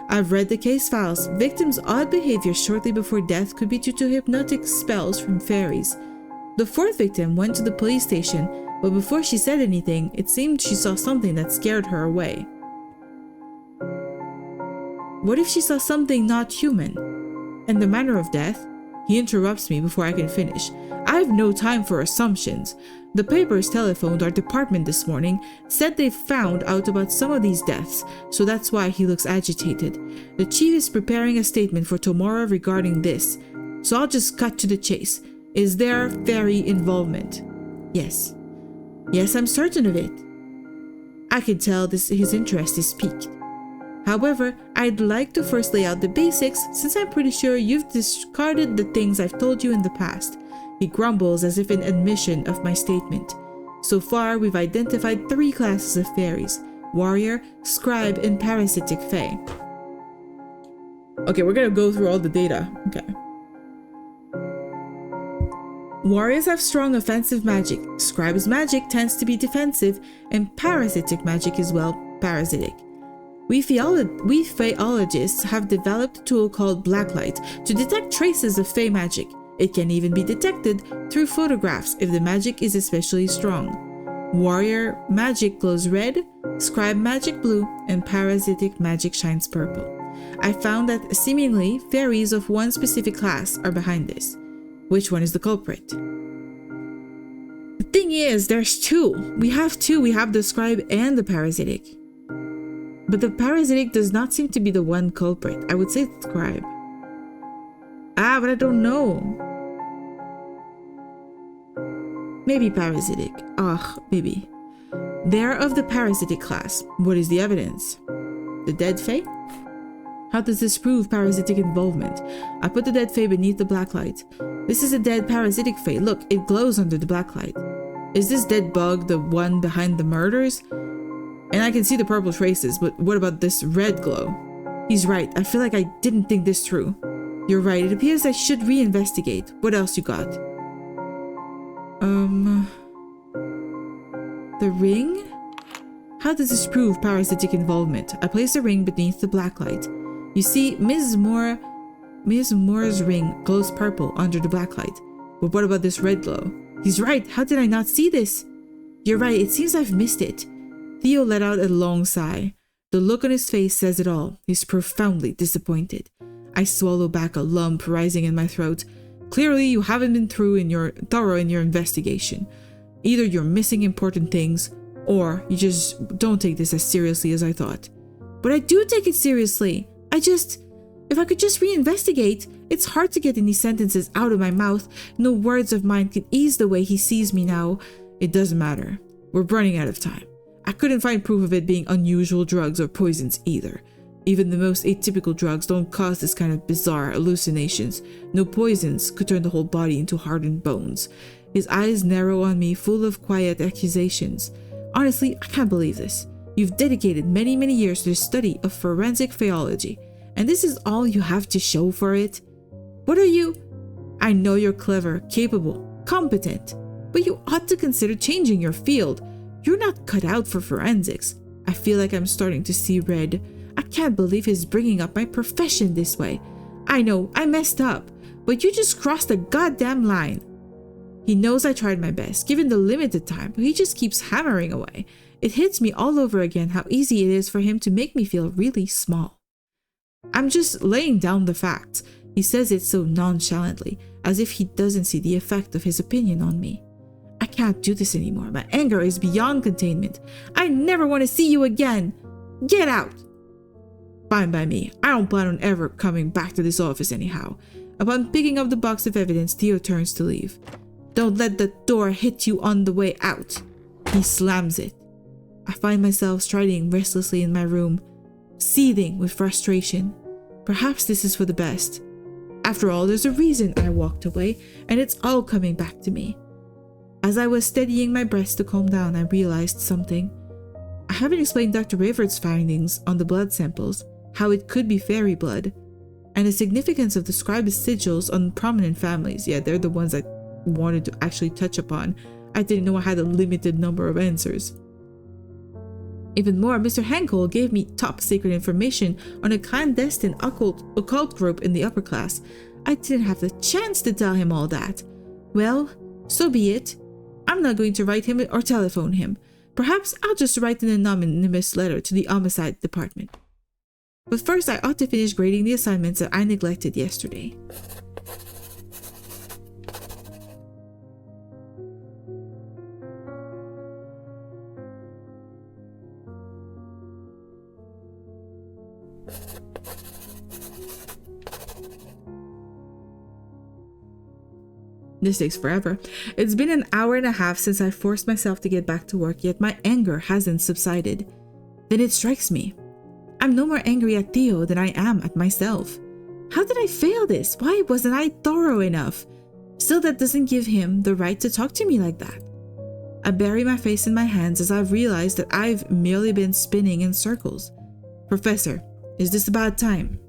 I've read the case files. Victims' odd behavior shortly before death could be due to hypnotic spells from fairies. The fourth victim went to the police station, but before she said anything, it seemed she saw something that scared her away. What if she saw something not human? And the manner of death? He interrupts me before I can finish. I have no time for assumptions. The papers telephoned our department this morning, said they found out about some of these deaths, so that's why he looks agitated. The chief is preparing a statement for tomorrow regarding this, so I'll just cut to the chase. Is there fairy involvement? Yes. Yes, I'm certain of it. I can tell his interest is piqued. However, I'd like to first lay out the basics, since I'm pretty sure you've discarded the things I've told you in the past. He grumbles as if in admission of my statement. So far, we've identified 3 classes of fairies: warrior, scribe, and parasitic fae. Okay, we're gonna go through all the data. Okay. Warriors have strong offensive magic, scribes' magic tends to be defensive, and parasitic magic is, well, parasitic. We Faeologists have developed a tool called Blacklight to detect traces of Fae magic. It can even be detected through photographs if the magic is especially strong. Warrior magic glows red, scribe magic blue, and parasitic magic shines purple. I found that seemingly fairies of one specific class are behind this. Which one is the culprit? The thing is, there's 2. We have 2. We have the scribe and the parasitic. But the parasitic does not seem to be the one culprit. I would say the scribe. But I don't know. Maybe parasitic. Maybe. They're of the parasitic class. What is the evidence? The dead fae? How does this prove parasitic involvement? I put the dead Fae beneath the blacklight. This is a dead parasitic Fae. Look, it glows under the blacklight. Is this dead bug the one behind the murders? And I can see the purple traces, but what about this red glow? He's right. I feel like I didn't think this through. You're right. It appears I should reinvestigate. What else you got? The ring? How does this prove parasitic involvement? I place the ring beneath the blacklight. You see, Ms. Moore's ring glows purple under the blacklight. But what about this red glow? He's right. How did I not see this? You're right. It seems I've missed it. Theo let out a long sigh. The look on his face says it all. He's profoundly disappointed. I swallow back a lump rising in my throat. Clearly, you haven't been thorough in your investigation. Either you're missing important things, or you just don't take this as seriously as I thought. But I do take it seriously. If I could just reinvestigate, it's hard to get any sentences out of my mouth. No words of mine can ease the way he sees me now. It doesn't matter. We're running out of time. I couldn't find proof of it being unusual drugs or poisons either. Even the most atypical drugs don't cause this kind of bizarre hallucinations. No poisons could turn the whole body into hardened bones. His eyes narrow on me, full of quiet accusations. Honestly, I can't believe this. You've dedicated many, many years to the study of forensic Faeology, and this is all you have to show for it? What are you? I know you're clever, capable, competent, but you ought to consider changing your field. You're not cut out for forensics. I feel like I'm starting to see red. I can't believe he's bringing up my profession this way. I know, I messed up, but you just crossed a goddamn line. He knows I tried my best, given the limited time, but he just keeps hammering away. It hits me all over again how easy it is for him to make me feel really small. I'm just laying down the facts. He says it so nonchalantly, as if he doesn't see the effect of his opinion on me. I can't do this anymore. My anger is beyond containment. I never want to see you again. Get out. Fine by me. I don't plan on ever coming back to this office anyhow. Upon picking up the box of evidence, Theo turns to leave. Don't let the door hit you on the way out. He slams it. I find myself striding restlessly in my room, seething with frustration. Perhaps this is for the best. After all, there's a reason I walked away, and it's all coming back to me. As I was steadying my breath to calm down, I realized something. I haven't explained Dr. Rayford's findings on the blood samples, how it could be fairy blood, and the significance of the scribe's sigils on prominent families. Yeah, they're the ones I wanted to actually touch upon. I didn't know I had a limited number of answers. Even more, Mr. Henkel gave me top secret information on a clandestine occult group in the upper class. I didn't have the chance to tell him all that. Well, so be it. I'm not going to write him or telephone him. Perhaps I'll just write an anonymous letter to the homicide department. But first, I ought to finish grading the assignments that I neglected yesterday. This takes forever. It's been an hour and a half since I forced myself to get back to work, yet my anger hasn't subsided. Then it strikes me. I'm no more angry at Theo than I am at myself. How did I fail this? Why wasn't I thorough enough? Still, that doesn't give him the right to talk to me like that. I bury my face in my hands as I've realized that I've merely been spinning in circles. Professor, is this about time?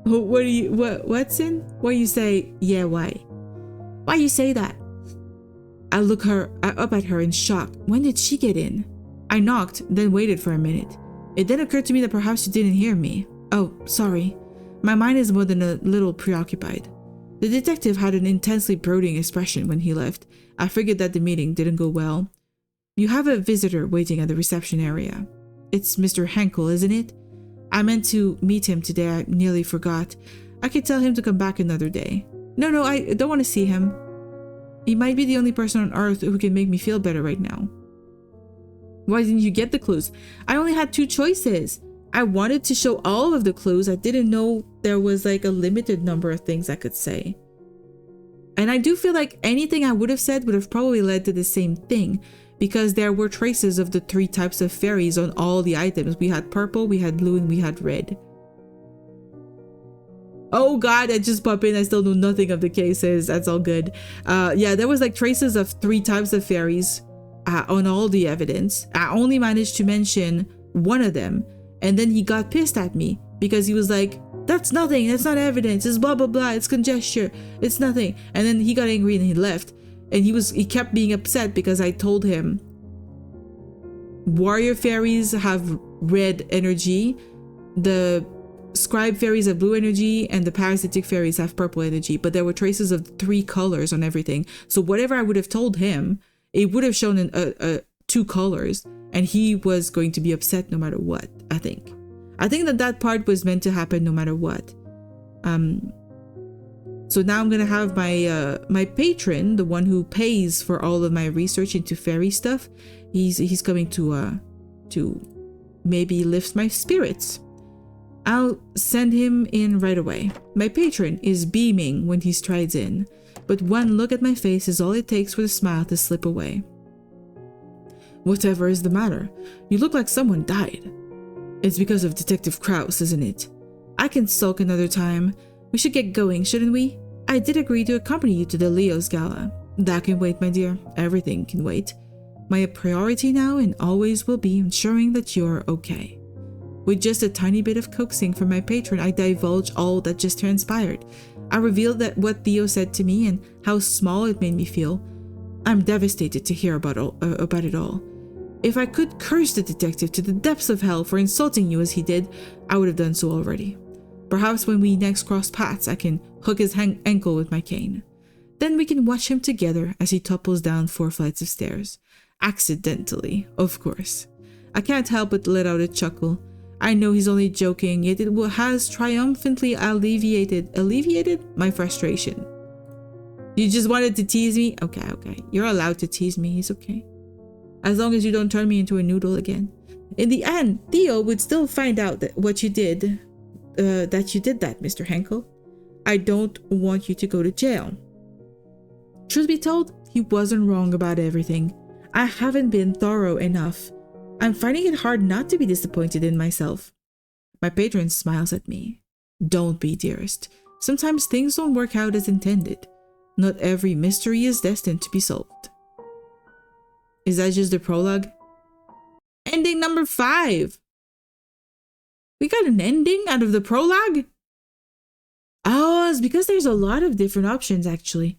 What's in? Why you say, yeah, why? Why you say that? I look up at her in shock. When did she get in? I knocked, then waited for a minute. It then occurred to me that perhaps you didn't hear me. Oh, sorry. My mind is more than a little preoccupied. The detective had an intensely brooding expression when he left. I figured that the meeting didn't go well. You have a visitor waiting at the reception area. It's Mr. Henkel, isn't it? I meant to meet him today. I nearly forgot. I could tell him to come back another day. No, I don't want to see him. He might be the only person on earth who can make me feel better right now. Why didn't you get the clues? I only had 2 choices. I wanted to show all of the clues. I didn't know there was like a limited number of things I could say. And I do feel like anything I would have said would have probably led to the same thing, because there were traces of the 3 types of fairies on all the items. We had purple, we had blue, and we had red. Oh god, I just popped in. I still know nothing of the cases. That's all good. Yeah, there was like traces of 3 types of fairies on all the evidence. I only managed to mention one of them, and then he got pissed at me because he was like, that's nothing, that's not evidence, it's blah blah blah, it's conjecture, it's nothing. And then he got angry and he left. And he kept being upset because I told him warrior fairies have red energy, the scribe fairies have blue energy, and the parasitic fairies have purple energy, but there were traces of 3 colors on everything. So whatever I would have told him, it would have shown 2 colors, and he was going to be upset no matter what. I think that part was meant to happen no matter what. So now I'm gonna have my patron, the one who pays for all of my research into fairy stuff. He's coming to maybe lift my spirits. I'll send him in right away. My patron is beaming when he strides in, but one look at my face is all it takes for the smile to slip away. Whatever is the matter? You look like someone died. It's because of Detective Krause, isn't it? I can sulk another time. We should get going, shouldn't we? I did agree to accompany you to the Leo's Gala. That can wait, my dear. Everything can wait. My priority now and always will be ensuring that you're okay. With just a tiny bit of coaxing from my patron, I divulge all that just transpired. I revealed that what Theo said to me and how small it made me feel. I'm devastated to hear about it all. If I could curse the detective to the depths of hell for insulting you as he did, I would have done so already. Perhaps when we next cross paths, I can hook his ankle with my cane. Then we can watch him together as he topples down 4 flights of stairs. Accidentally, of course. I can't help but let out a chuckle. I know he's only joking, yet it has triumphantly alleviated my frustration. You just wanted to tease me? Okay. You're allowed to tease me, it's okay. As long as you don't turn me into a noodle again. In the end, Theo would still find out that you did that, Mr. Henkel. I don't want you to go to jail. Truth be told, he wasn't wrong about everything. I haven't been thorough enough. I'm finding it hard not to be disappointed in myself. My patron smiles at me. Don't be, dearest. Sometimes things don't work out as intended. Not every mystery is destined to be solved. Is that just the prologue? Ending number 5. We got an ending out of the prologue? Oh, it's because there's a lot of different options, actually.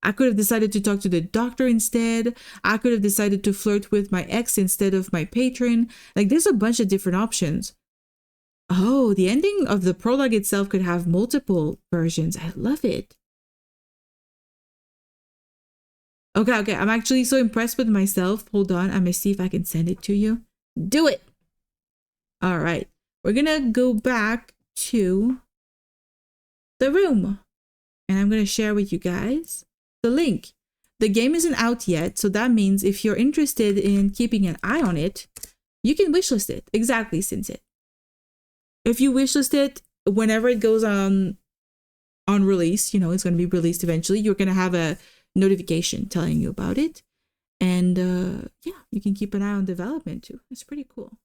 I could have decided to talk to the doctor instead. I could have decided to flirt with my ex instead of my patron. Like, there's a bunch of different options. Oh, the ending of the prologue itself could have multiple versions. I love it. Okay. I'm actually so impressed with myself. Hold on. I'm going to see if I can send it to you. Do it. All right. We're going to go back to the room. And I'm going to share with you guys the link. The game isn't out yet, so that means if you're interested in keeping an eye on it, you can wishlist it. Exactly, Sinsit. If you wishlist it, whenever it goes on release, it's going to be released eventually, you're going to have a notification telling you about it. And yeah, you can keep an eye on development too. It's pretty cool.